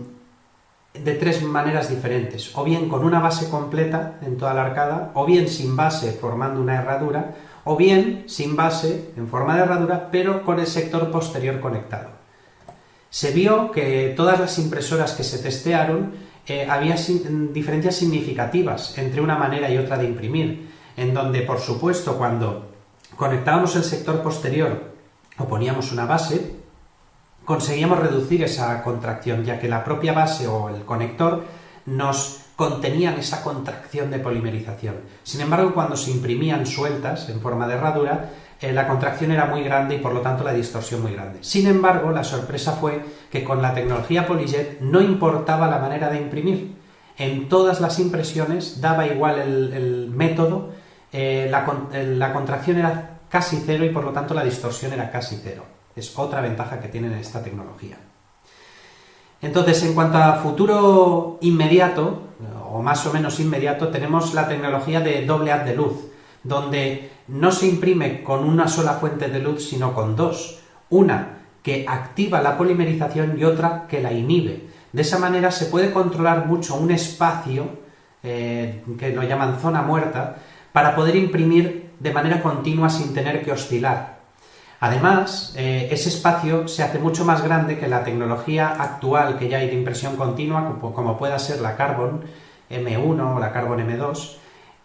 tres maneras diferentes, o bien con una base completa en toda la arcada, o bien sin base formando una herradura, o bien sin base en forma de herradura, pero con el sector posterior conectado. Se vio que todas las impresoras que se testearon había diferencias significativas entre una manera y otra de imprimir, en donde, por supuesto, cuando conectábamos el sector posterior o poníamos una base, conseguíamos reducir esa contracción, ya que la propia base o el conector nos contenían esa contracción de polimerización. Sin embargo, cuando se imprimían sueltas en forma de herradura, la contracción era muy grande y por lo tanto la distorsión muy grande. Sin embargo, la sorpresa fue que con la tecnología PolyJet no importaba la manera de imprimir. En todas las impresiones daba igual el método, la contracción era casi cero y por lo tanto la distorsión era casi cero. Es otra ventaja que tiene esta tecnología. Entonces, en cuanto a futuro inmediato, o más o menos inmediato, tenemos la tecnología de doble haz de luz, donde no se imprime con una sola fuente de luz, sino con dos. Una que activa la polimerización y otra que la inhibe. De esa manera se puede controlar mucho un espacio, que lo llaman zona muerta, para poder imprimir de manera continua sin tener que oscilar. Además, ese espacio se hace mucho más grande que la tecnología actual que ya hay de impresión continua, como pueda ser la Carbon M1 o la Carbon M2,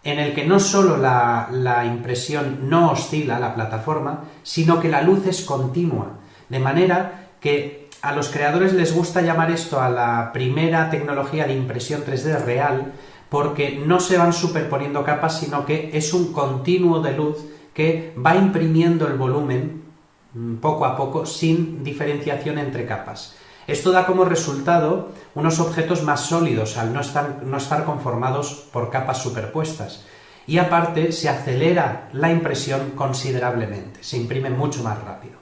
en el que no solo la impresión no oscila, la plataforma, sino que la luz es continua, de manera que a los creadores les gusta llamar esto a la primera tecnología de impresión 3D real, porque no se van superponiendo capas, sino que es un continuo de luz que va imprimiendo el volumen poco a poco, sin diferenciación entre capas. Esto da como resultado unos objetos más sólidos, al no estar conformados por capas superpuestas. Y aparte, se acelera la impresión considerablemente, se imprime mucho más rápido.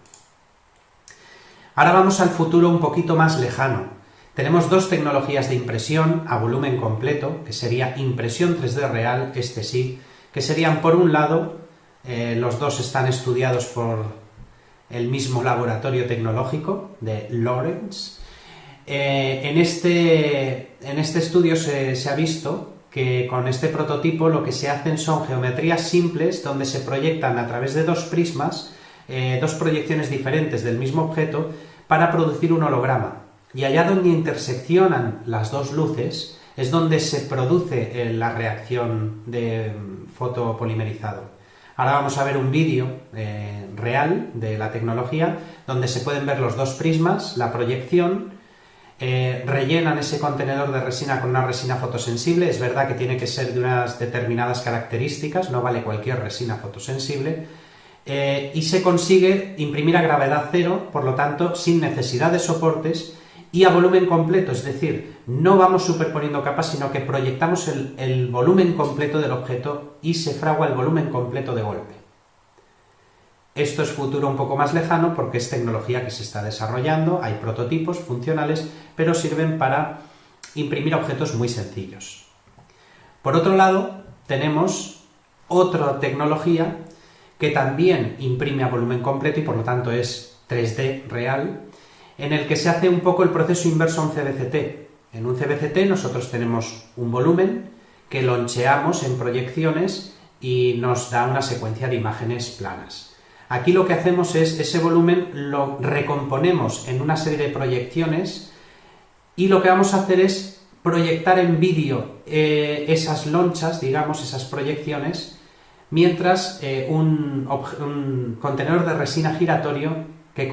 Ahora vamos al futuro un poquito más lejano. Tenemos dos tecnologías de impresión a volumen completo, que sería impresión 3D real, este sí, que serían, por un lado, los dos están estudiados por el mismo laboratorio tecnológico de Lawrence. En este estudio se ha visto que con este prototipo lo que se hacen son geometrías simples donde se proyectan a través de dos prismas, dos proyecciones diferentes del mismo objeto para producir un holograma. Y allá donde interseccionan las dos luces es donde se produce la reacción de fotopolimerizado. Ahora vamos a ver un vídeo real de la tecnología donde se pueden ver los dos prismas, la proyección, rellenan ese contenedor de resina con una resina fotosensible. Es verdad que tiene que ser de unas determinadas características, no vale cualquier resina fotosensible, y se consigue imprimir a gravedad cero, por lo tanto sin necesidad de soportes y a volumen completo, es decir, no vamos superponiendo capas, sino que proyectamos el volumen completo del objeto y se fragua el volumen completo de golpe. Esto es futuro un poco más lejano porque es tecnología que se está desarrollando, hay prototipos funcionales, pero sirven para imprimir objetos muy sencillos. Por otro lado, tenemos otra tecnología que también imprime a volumen completo y por lo tanto es 3D real, en el que se hace un poco el proceso inverso a un CBCT. En un CBCT nosotros tenemos un volumen que loncheamos en proyecciones y nos da una secuencia de imágenes planas. Aquí lo que hacemos es, ese volumen lo recomponemos en una serie de proyecciones y lo que vamos a hacer es proyectar en vídeo esas lonchas, digamos, esas proyecciones, mientras un contenedor de resina giratorio que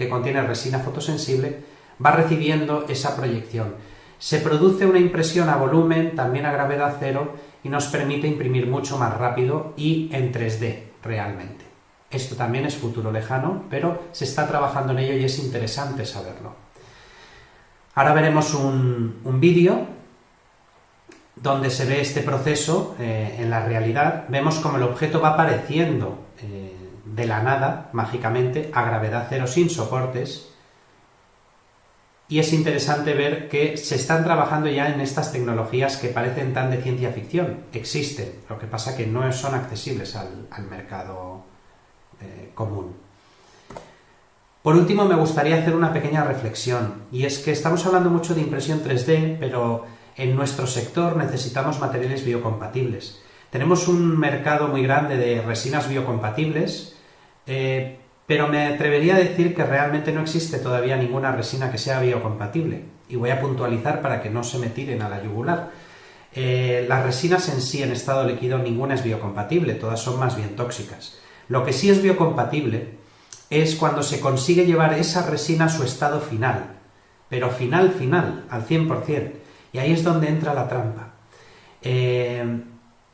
contiene resina fotosensible va recibiendo esa proyección. Se produce una impresión a volumen, también a gravedad cero, y nos permite imprimir mucho más rápido y en 3D realmente. Esto también es futuro lejano, pero se está trabajando en ello y es interesante saberlo. Ahora veremos un vídeo donde se ve este proceso en la realidad. Vemos cómo el objeto va apareciendo de la nada, mágicamente, a gravedad cero, sin soportes, y es interesante ver que se están trabajando ya en estas tecnologías que parecen tan de ciencia ficción. Existen, lo que pasa que no son accesibles al mercado común. Por último, me gustaría hacer una pequeña reflexión, y es que estamos hablando mucho de impresión 3D, pero en nuestro sector necesitamos materiales biocompatibles. Tenemos un mercado muy grande de resinas biocompatibles, pero me atrevería a decir que realmente no existe todavía ninguna resina que sea biocompatible. Y voy a puntualizar para que no se me tiren a la yugular. Las resinas en sí, en estado líquido, ninguna es biocompatible, todas son más bien tóxicas. Lo que sí es biocompatible es cuando se consigue llevar esa resina a su estado final, pero final, al 100%. Y ahí es donde entra la trampa.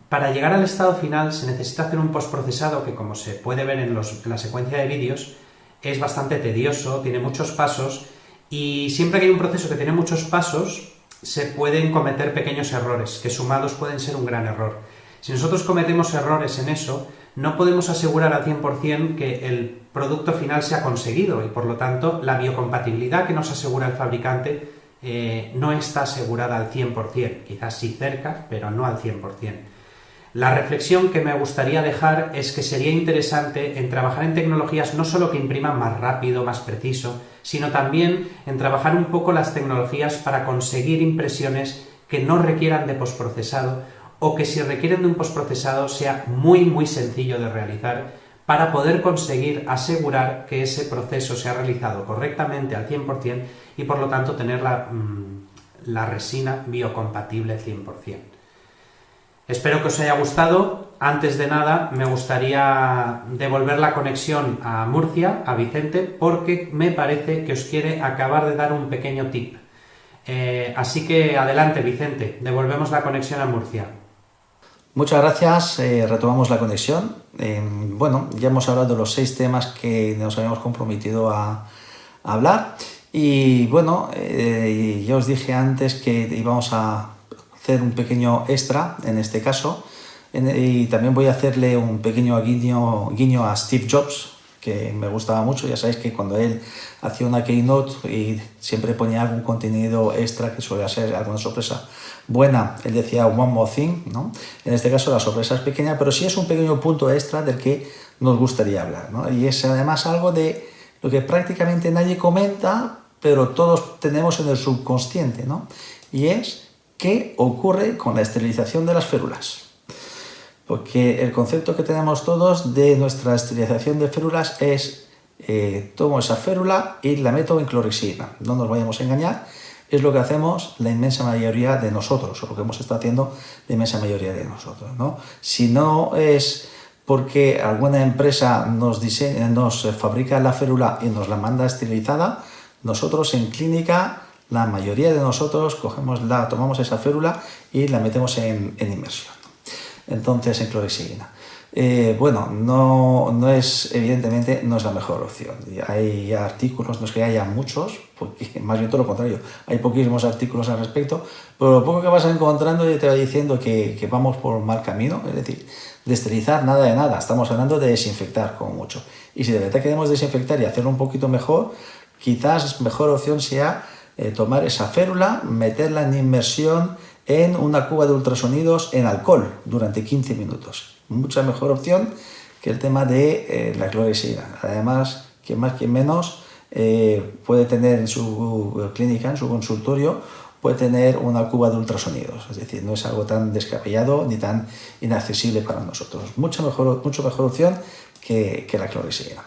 Para llegar al estado final se necesita hacer un postprocesado que, como se puede ver en la secuencia de vídeos, es bastante tedioso, tiene muchos pasos, y siempre que hay un proceso que tiene muchos pasos, se pueden cometer pequeños errores, que sumados pueden ser un gran error. Si nosotros cometemos errores en eso, no podemos asegurar al 100% que el producto final se ha conseguido, y por lo tanto la biocompatibilidad que nos asegura el fabricante no está asegurada al 100%, quizás sí cerca, pero no al 100%. La reflexión que me gustaría dejar es que sería interesante en trabajar en tecnologías no solo que impriman más rápido, más preciso, sino también en trabajar un poco las tecnologías para conseguir impresiones que no requieran de postprocesado o que si requieren de un postprocesado sea muy sencillo de realizar para poder conseguir asegurar que ese proceso se ha realizado correctamente al 100% y por lo tanto tener la resina biocompatible 100%. Espero que os haya gustado. Antes de nada, me gustaría devolver la conexión a Murcia, a Vicente, porque me parece que os quiere acabar de dar un pequeño tip. Así que adelante, Vicente, devolvemos la conexión a Murcia. Muchas gracias, retomamos la conexión. Bueno, ya hemos hablado de los 6 temas que nos habíamos comprometido a hablar y bueno, ya os dije antes que íbamos a hacer un pequeño extra en este caso y también voy a hacerle un pequeño guiño a Steve Jobs, que me gustaba mucho. Ya sabéis que cuando él hacía una keynote y siempre ponía algún contenido extra que suele ser alguna sorpresa buena, él decía one more thing, ¿no? En este caso la sorpresa es pequeña, pero sí es un pequeño punto extra del que nos gustaría hablar, ¿no? Y es además algo de lo que prácticamente nadie comenta, pero todos tenemos en el subconsciente, ¿no? Y es ¿qué ocurre con la esterilización de las férulas? Porque el concepto que tenemos todos de nuestra esterilización de férulas es tomo esa férula y la meto en clorexidina. No nos vayamos a engañar, es lo que hacemos la inmensa mayoría de nosotros, o lo que hemos estado haciendo la inmensa mayoría de nosotros, ¿no? Si no es porque alguna empresa nos fabrica la férula y nos la manda esterilizada, nosotros en clínica, la mayoría de nosotros tomamos esa férula y la metemos en inmersión, entonces en clorexidina. Bueno, evidentemente no es la mejor opción. Hay artículos, no es que haya muchos, porque más bien todo lo contrario, hay poquísimos artículos al respecto, pero lo poco que vas encontrando ya te va diciendo que vamos por mal camino, es decir, de esterilizar nada de nada, estamos hablando de desinfectar como mucho. Y si de verdad queremos desinfectar y hacerlo un poquito mejor, quizás mejor opción sea tomar esa férula, meterla en inmersión en una cuba de ultrasonidos en alcohol durante 15 minutos. Mucha mejor opción que el tema de la clorexidina. Además, que más que menos puede tener en su clínica, en su consultorio, puede tener una cuba de ultrasonidos. Es decir, no es algo tan descabellado ni tan inaccesible para nosotros. Mucho mejor opción que la clorexidina.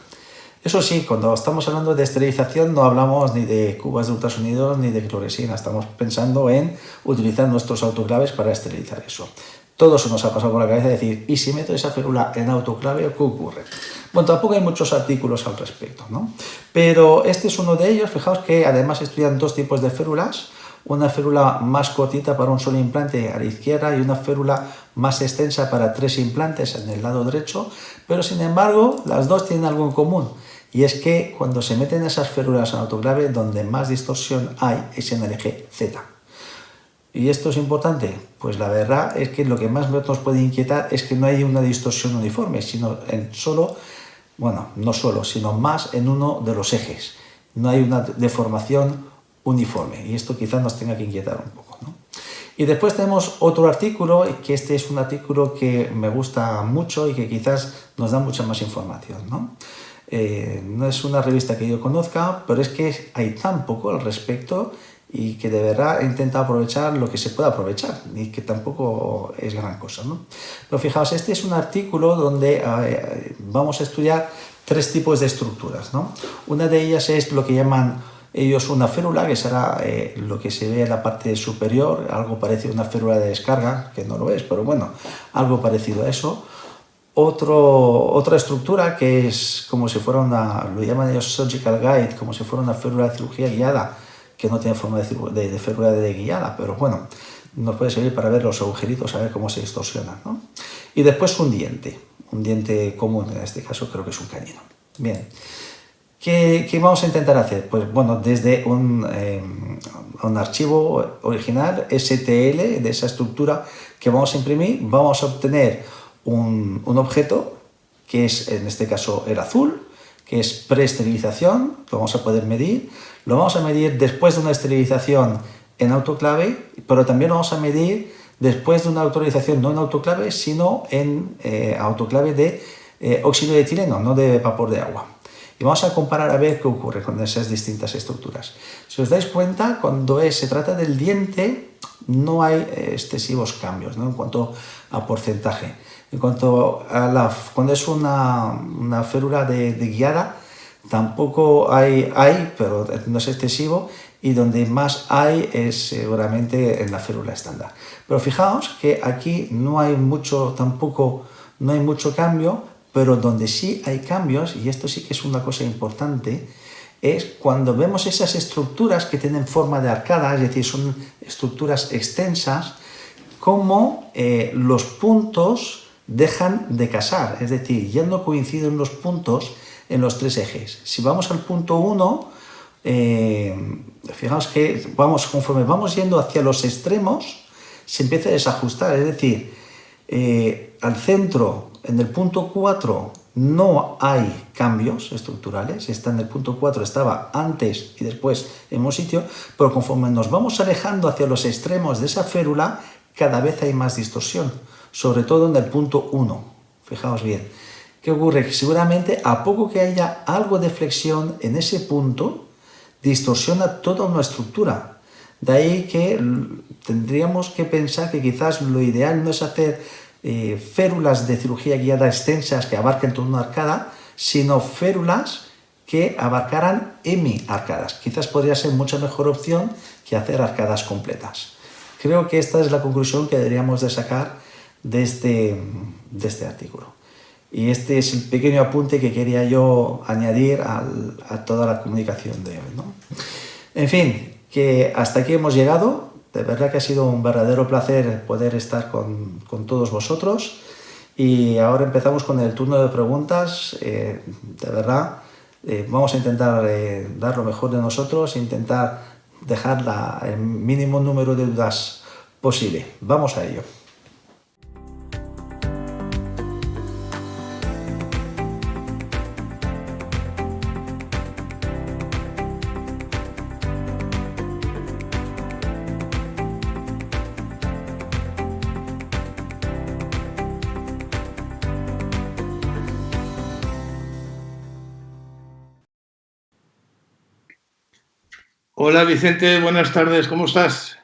Eso sí, cuando estamos hablando de esterilización no hablamos ni de cubas de ultrasonidos ni de clorexidina, estamos pensando en utilizar nuestros autoclaves para esterilizar eso. Todo se nos ha pasado por la cabeza de decir, ¿y si meto esa férula en autoclave, qué ocurre? Bueno, tampoco hay muchos artículos al respecto, ¿no? Pero este es uno de ellos. Fijaos que además estudian 2 tipos de férulas, una férula más cortita para un solo implante a la izquierda y una férula más extensa para 3 implantes en el lado derecho, pero sin embargo las 2 tienen algo en común. Y es que cuando se meten esas férulas en autoclave, donde más distorsión hay es en el eje Z. ¿Y esto es importante? Pues la verdad es que lo que más nos puede inquietar es que no hay una distorsión uniforme, sino sino más en uno de los ejes. No hay una deformación uniforme y esto quizás nos tenga que inquietar un poco, ¿no? Y después tenemos otro artículo, que este es un artículo que me gusta mucho y que quizás nos da mucha más información, ¿no? No es una revista que yo conozca, pero es que hay tan poco al respecto y que de verdad he intentado aprovechar lo que se puede aprovechar y que tampoco es gran cosa, ¿no? Pero fijaos, este es un artículo donde vamos a estudiar 3 tipos de estructuras, ¿no? Una de ellas es lo que llaman ellos una férula, que será lo que se ve en la parte superior, algo parecido a una férula de descarga, que no lo es, pero bueno, algo parecido a eso. Otra estructura que es como si fuera lo llaman ellos surgical guide, como si fuera una férula de cirugía guiada, que no tiene forma de férula de guiada, pero bueno, nos puede servir para ver los agujeritos, a ver cómo se distorsionan, ¿no? Y después un diente común, en este caso creo que es un canino. Bien, ¿qué vamos a intentar hacer? Pues bueno, desde un archivo original, STL, de esa estructura que vamos a imprimir, vamos a obtener un objeto, que es en este caso el azul, que es preesterilización, lo vamos a poder medir. Lo vamos a medir después de una esterilización en autoclave, pero también lo vamos a medir después de una autorización no en autoclave, sino en autoclave de óxido de etileno, no de vapor de agua. Y vamos a comparar a ver qué ocurre con esas distintas estructuras. Si os dais cuenta, cuando se trata del diente, no hay excesivos cambios, ¿no?, en cuanto a porcentaje. En cuanto a cuando es una férula de guiada, tampoco hay, pero no es excesivo, y donde más hay es seguramente en la férula estándar. Pero fijaos que aquí no hay mucho cambio, pero donde sí hay cambios, y esto sí que es una cosa importante, es cuando vemos esas estructuras que tienen forma de arcada, es decir, son estructuras extensas, como los puntos dejan de casar, es decir, ya no coinciden los puntos en los tres ejes. Si vamos al punto 1, fijaos que conforme vamos yendo hacia los extremos, se empieza a desajustar, es decir, al centro, en el punto 4, no hay cambios estructurales, está en el punto 4, estaba antes y después en un sitio, pero conforme nos vamos alejando hacia los extremos de esa férula, cada vez hay más distorsión, sobre todo en el punto 1. Fijaos bien. ¿Qué ocurre? Que seguramente a poco que haya algo de flexión en ese punto, distorsiona toda una estructura. De ahí que tendríamos que pensar que quizás lo ideal no es hacer férulas de cirugía guiada extensas que abarquen toda una arcada, sino férulas que abarcaran hemiarcadas. Quizás podría ser mucha mejor opción que hacer arcadas completas. Creo que esta es la conclusión que deberíamos de sacar de este artículo. Y este es el pequeño apunte que quería yo añadir a toda la comunicación de hoy, ¿no? En fin, que hasta aquí hemos llegado. De verdad que ha sido un verdadero placer poder estar con todos vosotros. Y ahora empezamos con el turno de preguntas. De verdad, vamos a intentar dar lo mejor de nosotros, intentar dejar el mínimo número de dudas posible. Vamos a ello. Hola Vicente, buenas tardes, ¿cómo estás?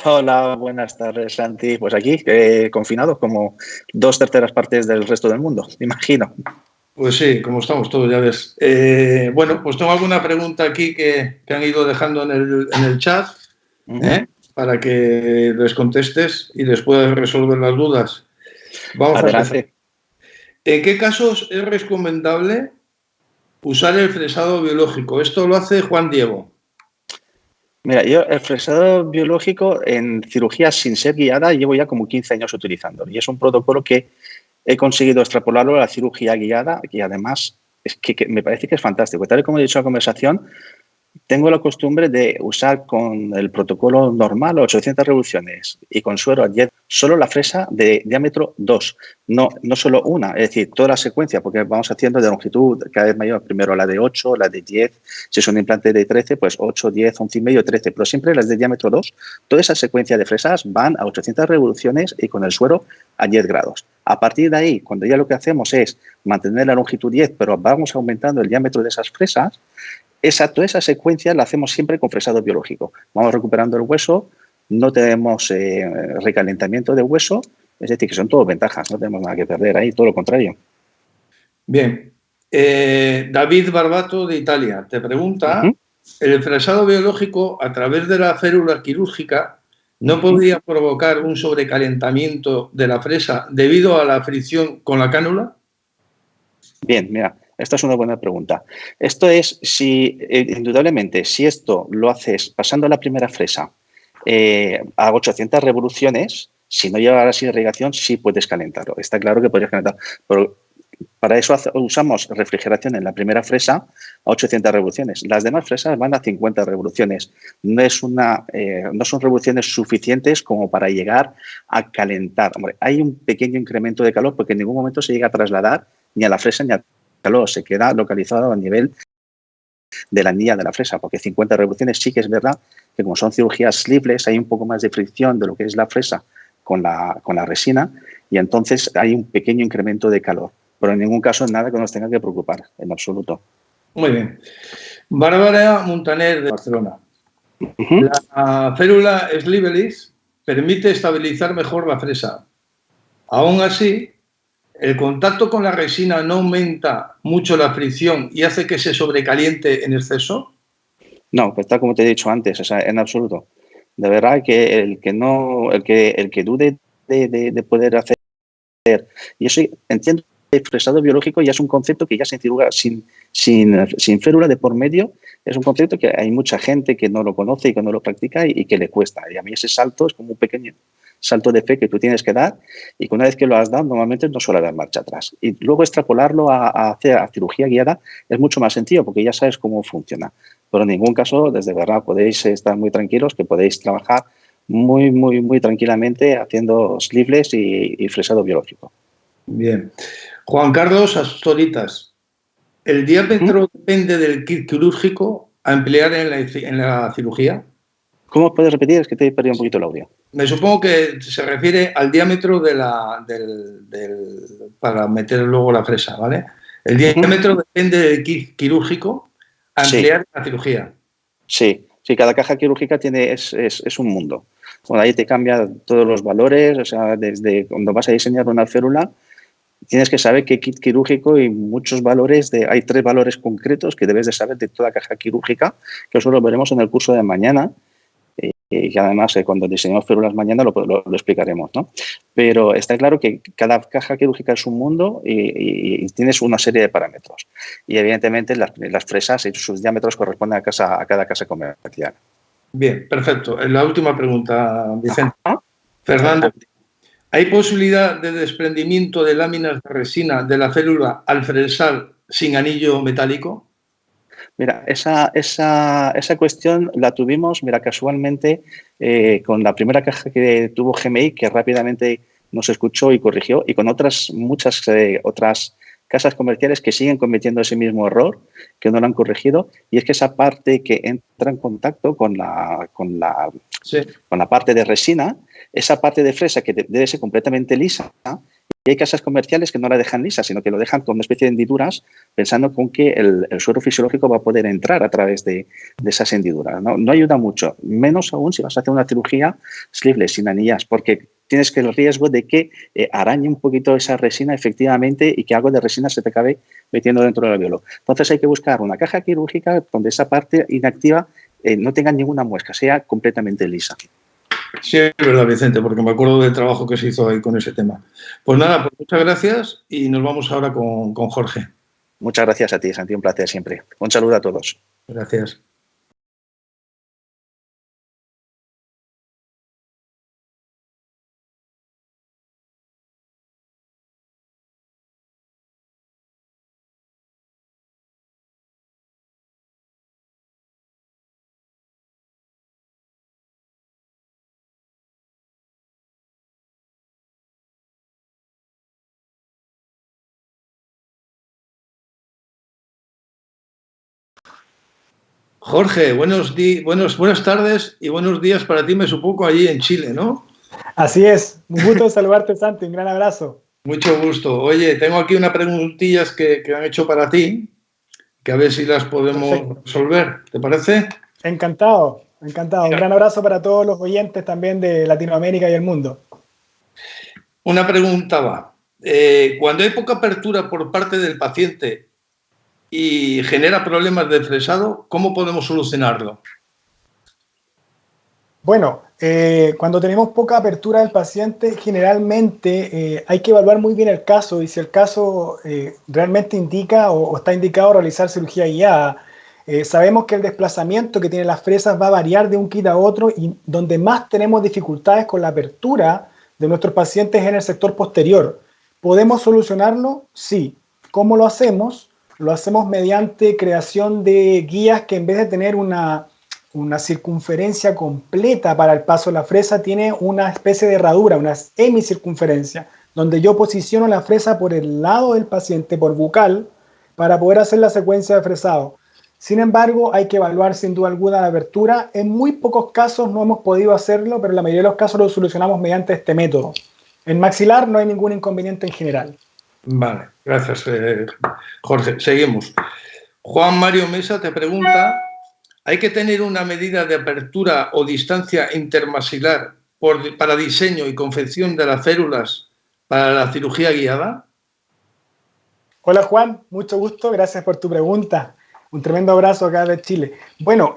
Hola, buenas tardes, Santi. Pues aquí, confinados como 2/3 partes del resto del mundo, me imagino. Pues sí, como estamos todos, ya ves. Bueno, pues tengo alguna pregunta aquí que han ido dejando en el chat, para que les contestes y les puedas resolver las dudas. Vamos Adelante. a empezar. ¿En qué casos es recomendable usar el fresado biológico? Esto lo hace Juan Diego. Mira, yo el fresado biológico en cirugía sin ser guiada llevo ya como 15 años utilizando y es un protocolo que he conseguido extrapolarlo a la cirugía guiada y además es que me parece que es fantástico. Tal y como he dicho en la conversación, tengo la costumbre de usar con el protocolo normal 800 revoluciones y con suero a 10 solo la fresa de diámetro 2, no solo una, es decir, toda la secuencia, porque vamos haciendo de longitud cada vez mayor, primero la de 8, la de 10, si es un implante de 13, pues 8, 10, 11 y medio, 13, pero siempre las de diámetro 2, toda esa secuencia de fresas van a 800 revoluciones y con el suero a 10 grados. A partir de ahí, cuando ya lo que hacemos es mantener la longitud 10, pero vamos aumentando el diámetro de esas fresas, toda esa secuencia la hacemos siempre con fresado biológico. Vamos recuperando el hueso, no tenemos recalentamiento de hueso, es decir, que son todo ventajas, no tenemos nada que perder ahí, todo lo contrario. Bien. David Barbato de Italia te pregunta, ¿el fresado biológico a través de la férula quirúrgica no podría provocar un sobrecalentamiento de la fresa debido a la fricción con la cánula? Bien, mira. Esta es una buena pregunta. Esto es, indudablemente, si esto lo haces pasando la primera fresa a 800 revoluciones, si no llega a la irrigación, sí puedes calentarlo. Está claro que podrías calentarlo, pero para eso usamos refrigeración en la primera fresa a 800 revoluciones. Las demás fresas van a 50 revoluciones. No son revoluciones suficientes como para llegar a calentar. Hombre, hay un pequeño incremento de calor porque en ningún momento se llega a trasladar ni a la fresa ni a calor se queda localizado a nivel de la anilla de la fresa, porque 50 revoluciones sí que es verdad que como son cirugías sleeveless hay un poco más de fricción de lo que es la fresa con la resina y entonces hay un pequeño incremento de calor, pero en ningún caso nada que nos tenga que preocupar, en absoluto. Muy bien. Bárbara Montaner, de Barcelona. Uh-huh. La férula sleeveless permite estabilizar mejor la fresa. Aún así, ¿el contacto con la resina no aumenta mucho la fricción y hace que se sobrecaliente en exceso? No, pues tal como te he dicho antes, o sea, en absoluto. De verdad que el que dude de poder hacer, y eso entiendo que el fresado biológico ya es un concepto que ya sin férula de por medio, es un concepto que hay mucha gente que no lo conoce y que no lo practica y que le cuesta. Y a mí ese salto es como un pequeño salto de fe que tú tienes que dar y que una vez que lo has dado normalmente no suele dar marcha atrás. Y luego extrapolarlo a cirugía guiada es mucho más sencillo porque ya sabes cómo funciona. Pero en ningún caso, desde verdad, podéis estar muy tranquilos que podéis trabajar muy tranquilamente haciendo sleeveless y fresado biológico. Bien. Juan Carlos Astoritas. ¿El diámetro depende del kit quirúrgico a emplear en la cirugía? ¿Cómo puedes repetir? Es que te he perdido un poquito el audio. Me supongo que se refiere al diámetro para meter luego la fresa, ¿vale? El diámetro depende del kit quirúrgico a emplear en la cirugía. Sí, cada caja quirúrgica es un mundo. Bueno, ahí te cambia todos los valores, o sea, desde cuando vas a diseñar una férula, tienes que saber qué kit quirúrgico y muchos valores, hay 3 valores concretos que debes de saber de toda caja quirúrgica, que eso lo veremos en el curso de mañana. Y además cuando diseñemos férulas mañana lo explicaremos, ¿no? Pero está claro que cada caja quirúrgica es un mundo y tienes una serie de parámetros. Y evidentemente las fresas y sus diámetros corresponden a cada casa comercial. Bien, perfecto. La última pregunta, Vicente. Fernando, ¿hay posibilidad de desprendimiento de láminas de resina de la férula al fresar sin anillo metálico? Mira, esa cuestión la tuvimos, mira, casualmente con la primera caja que tuvo GMI, que rápidamente nos escuchó y corrigió, y con muchas otras casas comerciales que siguen cometiendo ese mismo error, que no lo han corregido, y es que esa parte que entra en contacto con la parte de resina, esa parte de fresa que debe ser completamente lisa, y hay casas comerciales que no la dejan lisa, sino que lo dejan con una especie de hendiduras, pensando con que el suero fisiológico va a poder entrar a través de esas hendiduras. No ayuda mucho, menos aún si vas a hacer una cirugía sleeveless, sin anillas, porque tienes el riesgo de que arañe un poquito esa resina efectivamente y que algo de resina se te acabe metiendo dentro del alveolo. Entonces hay que buscar una caja quirúrgica donde esa parte inactiva no tenga ninguna muesca, sea completamente lisa. Sí, es verdad, Vicente, porque me acuerdo del trabajo que se hizo ahí con ese tema. Pues nada, pues muchas gracias y nos vamos ahora con Jorge. Muchas gracias a ti, Santi, un placer siempre. Un saludo a todos. Gracias. Jorge, buenas tardes y buenos días para ti, me supongo, allí en Chile, ¿no? Así es, un gusto saludarte, Santi, un gran abrazo. Mucho gusto. Oye, tengo aquí unas preguntillas que han hecho para ti, que a ver si las podemos resolver, ¿te parece? Encantado. Un gran abrazo para todos los oyentes también de Latinoamérica y el mundo. Una pregunta va. Cuando hay poca apertura por parte del paciente y genera problemas de fresado, ¿cómo podemos solucionarlo? Bueno, cuando tenemos poca apertura del paciente, generalmente hay que evaluar muy bien el caso y si el caso realmente indica o está indicado realizar cirugía guiada. Sabemos que el desplazamiento que tienen las fresas va a variar de un kit a otro y donde más tenemos dificultades con la apertura de nuestros pacientes es en el sector posterior. ¿Podemos solucionarlo? Sí. ¿Cómo lo hacemos? Lo hacemos mediante creación de guías que en vez de tener una circunferencia completa para el paso de la fresa, tiene una especie de herradura, una hemicircunferencia, donde yo posiciono la fresa por el lado del paciente, por bucal, para poder hacer la secuencia de fresado. Sin embargo, hay que evaluar sin duda alguna la apertura. En muy pocos casos no hemos podido hacerlo, pero en la mayoría de los casos lo solucionamos mediante este método. En maxilar no hay ningún inconveniente en general. Vale, gracias, Jorge. Seguimos. Juan Mario Mesa te pregunta, ¿hay que tener una medida de apertura o distancia intermaxilar para diseño y confección de las férulas para la cirugía guiada? Hola Juan, mucho gusto, gracias por tu pregunta. Un tremendo abrazo acá de Chile. Bueno,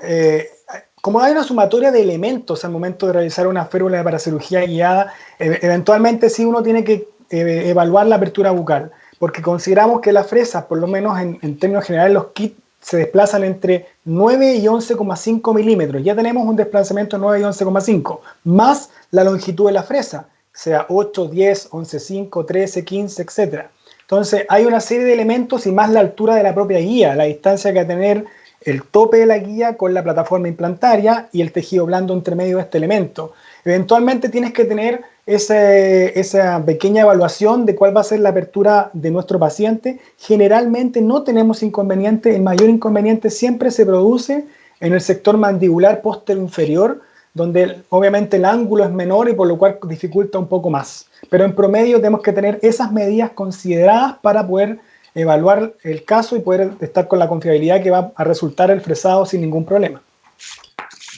como hay una sumatoria de elementos al momento de realizar una férula para cirugía guiada, eventualmente sí uno tiene que evaluar la apertura bucal, porque consideramos que las fresas, por lo menos en términos generales, los kits se desplazan entre 9 y 11,5 milímetros. Ya tenemos un desplazamiento de 9 y 11,5, más la longitud de la fresa, sea 8, 10, 11,5, 13, 15, etcétera. Entonces hay una serie de elementos y más la altura de la propia guía, la distancia que va a tener el tope de la guía con la plataforma implantaria y el tejido blando entre medio de este elemento. Eventualmente tienes que tener esa pequeña evaluación de cuál va a ser la apertura de nuestro paciente. Generalmente no tenemos inconveniente, el mayor inconveniente siempre se produce en el sector mandibular póstero inferior, donde obviamente el ángulo es menor y por lo cual dificulta un poco más. Pero en promedio tenemos que tener esas medidas consideradas para poder evaluar el caso y poder estar con la confiabilidad que va a resultar el fresado sin ningún problema.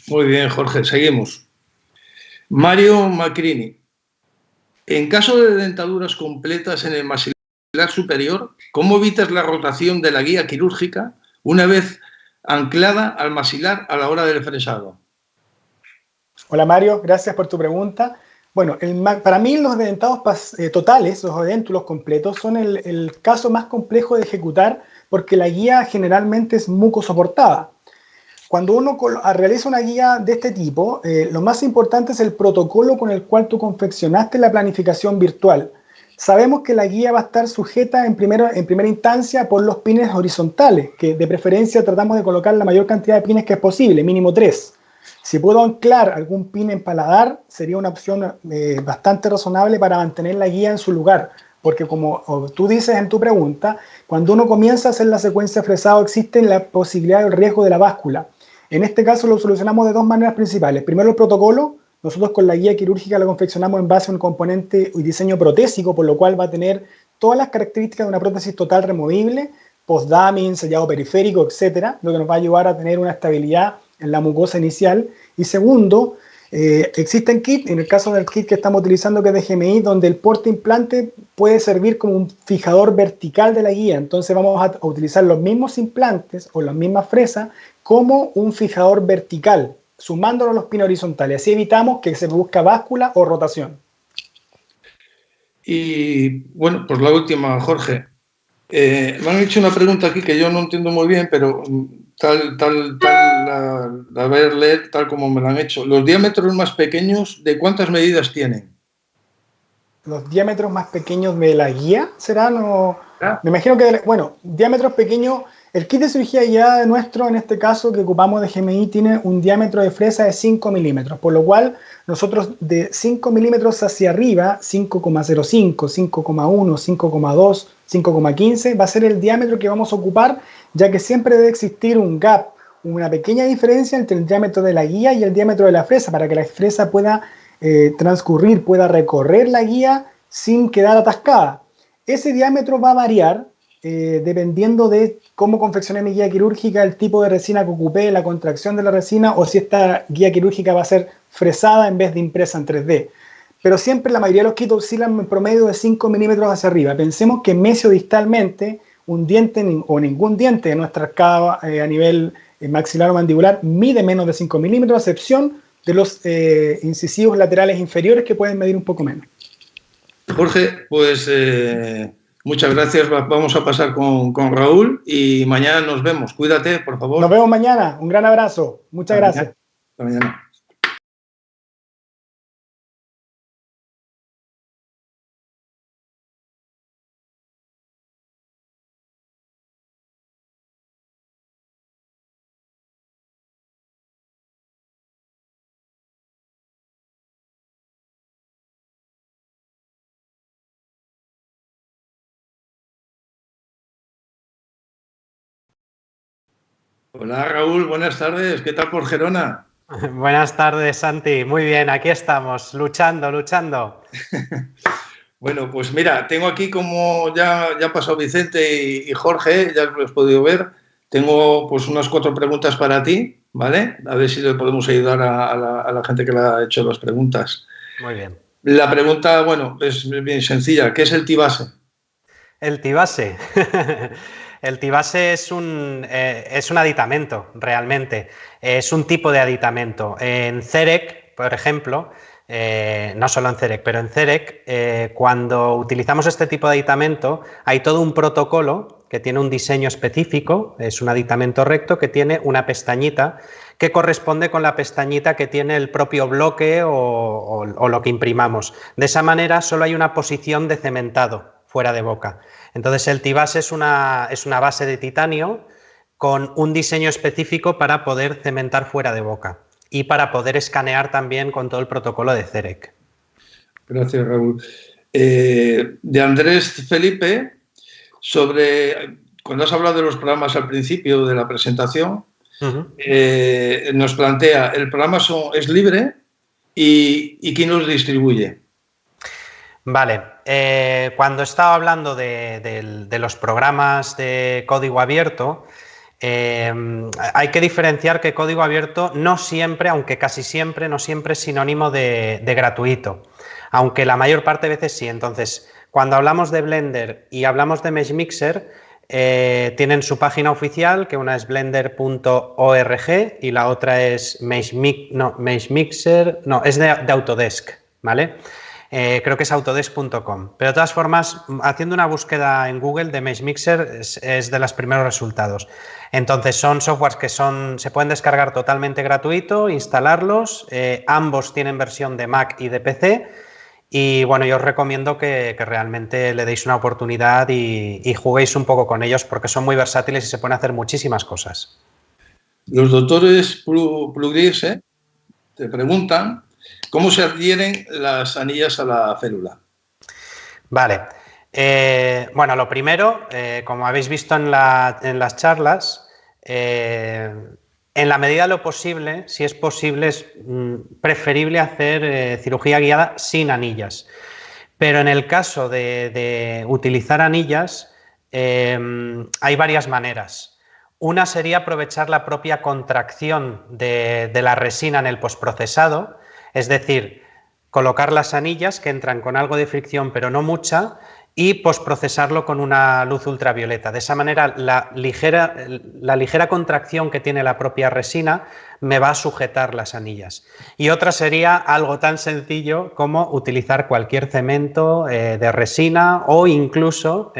Muy bien, Jorge, seguimos. Mario Macrini. En caso de dentaduras completas en el maxilar superior, ¿cómo evitas la rotación de la guía quirúrgica una vez anclada al maxilar a la hora del fresado? Hola Mario, gracias por tu pregunta. Bueno, para mí los dentados totales, los odéntulos completos, son el caso más complejo de ejecutar porque la guía generalmente es mucosoportada. Cuando uno realiza una guía de este tipo, lo más importante es el protocolo con el cual tú confeccionaste la planificación virtual. Sabemos que la guía va a estar sujeta en primera instancia por los pines horizontales, que de preferencia tratamos de colocar la mayor cantidad de pines que es posible, mínimo 3. Si puedo anclar algún pin en paladar, sería una opción bastante razonable para mantener la guía en su lugar, porque como tú dices en tu pregunta, cuando uno comienza a hacer la secuencia de fresado existe la posibilidad del riesgo de la báscula. En este caso lo solucionamos de dos maneras principales. Primero, el protocolo. Nosotros con la guía quirúrgica la confeccionamos en base a un componente y diseño protésico, por lo cual va a tener todas las características de una prótesis total removible, post-damming, sellado periférico, etcétera, lo que nos va a ayudar a tener una estabilidad en la mucosa inicial. Y segundo, existen kits, en el caso del kit que estamos utilizando que es de GMI, donde el porte implante puede servir como un fijador vertical de la guía. Entonces vamos a utilizar los mismos implantes o las mismas fresas como un fijador vertical, sumándolo a los pines horizontales. Así evitamos que se produzca báscula o rotación. Y bueno, pues la última, Jorge. Me han hecho una pregunta aquí que yo no entiendo muy bien, pero la voy a leer tal como me la han hecho. ¿Los diámetros más pequeños de cuántas medidas tienen? Los diámetros más pequeños de la guía serán, o ¿Ah? me imagino que, bueno, diámetros pequeños, el kit de cirugía guiada nuestro, en este caso que ocupamos de GMI, tiene un diámetro de fresa de 5 milímetros, por lo cual nosotros de 5 milímetros hacia arriba, 5,05, 5,1, 5,2, 5,15, va a ser el diámetro que vamos a ocupar, ya que siempre debe existir un gap, una pequeña diferencia entre el diámetro de la guía y el diámetro de la fresa, para que la fresa pueda transcurrir, pueda recorrer la guía sin quedar atascada. Ese diámetro va a variar dependiendo de cómo confeccioné mi guía quirúrgica, el tipo de resina que ocupé, la contracción de la resina o si esta guía quirúrgica va a ser fresada en vez de impresa en 3D. Pero siempre la mayoría de los kits oscilan en promedio de 5 milímetros hacia arriba. Pensemos que mesiodistalmente un diente o ningún diente de nuestra arcada a nivel maxilar o mandibular mide menos de 5 milímetros, a excepción de los incisivos laterales inferiores que pueden medir un poco menos. Jorge, pues muchas gracias. Vamos a pasar con Raúl y mañana nos vemos. Cuídate, por Nos favor. vemos mañana. Un gran abrazo. Muchas Hasta mañana. gracias. Hasta mañana. Hola Raúl, buenas tardes. ¿Qué tal por Gerona? Buenas tardes, Santi. Muy bien, aquí estamos, luchando, luchando. Bueno, pues mira, tengo aquí como ya ha pasado Vicente y Jorge, ya lo has podido ver. Tengo pues unas 4 preguntas para ti, ¿vale? A ver si le podemos ayudar a la gente que le ha hecho las preguntas. Muy bien. La pregunta, bueno, es bien sencilla. ¿Qué es el Tibase? El tibase. El tibase es un aditamento, realmente. Es un tipo de aditamento. En CEREC, por ejemplo, no solo en CEREC, pero en CEREC, cuando utilizamos este tipo de aditamento, hay todo un protocolo que tiene un diseño específico, es un aditamento recto que tiene una pestañita que corresponde con la pestañita que tiene el propio bloque o lo que imprimamos. De esa manera solo hay una posición de cementado fuera de boca. Entonces el Tibase es una base de titanio con un diseño específico para poder cementar fuera de boca y para poder escanear también con todo el protocolo de CEREC. Gracias, Raúl. De Andrés Felipe, sobre cuando has hablado de los programas al principio de la presentación, nos plantea, el programa es libre y ¿quién los distribuye? Vale, cuando estaba hablando de los programas de código abierto, hay que diferenciar que código abierto no siempre, aunque casi siempre, no siempre es sinónimo de gratuito, aunque la mayor parte de veces sí. Entonces, cuando hablamos de Blender y hablamos de Meshmixer, tienen su página oficial, que una es blender.org y la otra es Meshmixer, no, es de Autodesk, ¿vale? Creo que es autodesk.com, pero de todas formas, haciendo una búsqueda en Google de Meshmixer es de los primeros resultados. Entonces son softwares que se pueden descargar totalmente gratuito, instalarlos, ambos tienen versión de Mac y de PC y bueno, yo os recomiendo que realmente le deis una oportunidad y juguéis un poco con ellos porque son muy versátiles y se pueden hacer muchísimas cosas. Los doctores Plugris te preguntan ¿cómo se adhieren las anillas a la célula? Vale. Bueno, lo primero, como habéis visto en las charlas, en la medida de lo posible, si es posible, es preferible hacer cirugía guiada sin anillas. Pero en el caso de utilizar anillas, hay varias maneras. Una sería aprovechar la propia contracción de la resina en el postprocesado, es decir, colocar las anillas que entran con algo de fricción pero no mucha y postprocesarlo con una luz ultravioleta. De esa manera la ligera contracción que tiene la propia resina me va a sujetar las anillas. Y otra sería algo tan sencillo como utilizar cualquier cemento de resina o incluso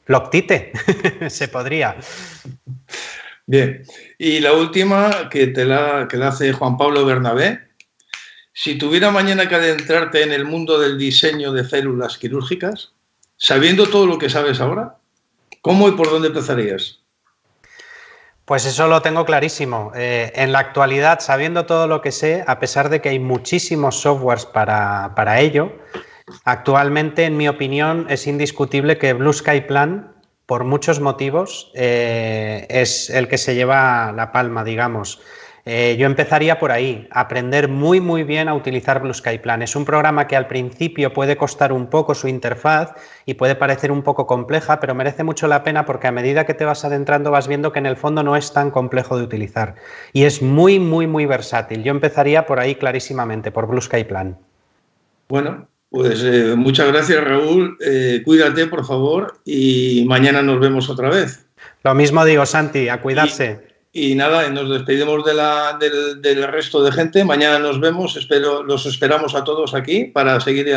Loctite, se podría. Bien, y la última que la hace Juan Pablo Bernabé. Si tuviera mañana que adentrarte en el mundo del diseño de células quirúrgicas, sabiendo todo lo que sabes ahora, ¿cómo y por dónde empezarías? Pues eso lo tengo clarísimo. En la actualidad, sabiendo todo lo que sé, a pesar de que hay muchísimos softwares para ello, actualmente, en mi opinión, es indiscutible que Blue Sky Plan, por muchos motivos, es el que se lleva la palma, digamos. Yo empezaría por ahí, aprender muy muy bien a utilizar Blue Sky Plan. Es un programa que al principio puede costar un poco su interfaz y puede parecer un poco compleja, pero merece mucho la pena porque a medida que te vas adentrando vas viendo que en el fondo no es tan complejo de utilizar y es muy muy muy versátil. Yo empezaría por ahí clarísimamente, por Blue Sky Plan. Bueno, pues muchas gracias Raúl, cuídate por favor y mañana nos vemos otra vez. Lo mismo digo, Santi, a cuidarse. Y nada, nos despedimos del resto de gente. Mañana nos vemos. Los esperamos a todos aquí para seguir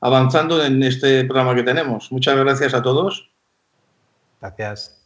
avanzando en este programa que tenemos. Muchas gracias a todos. Gracias.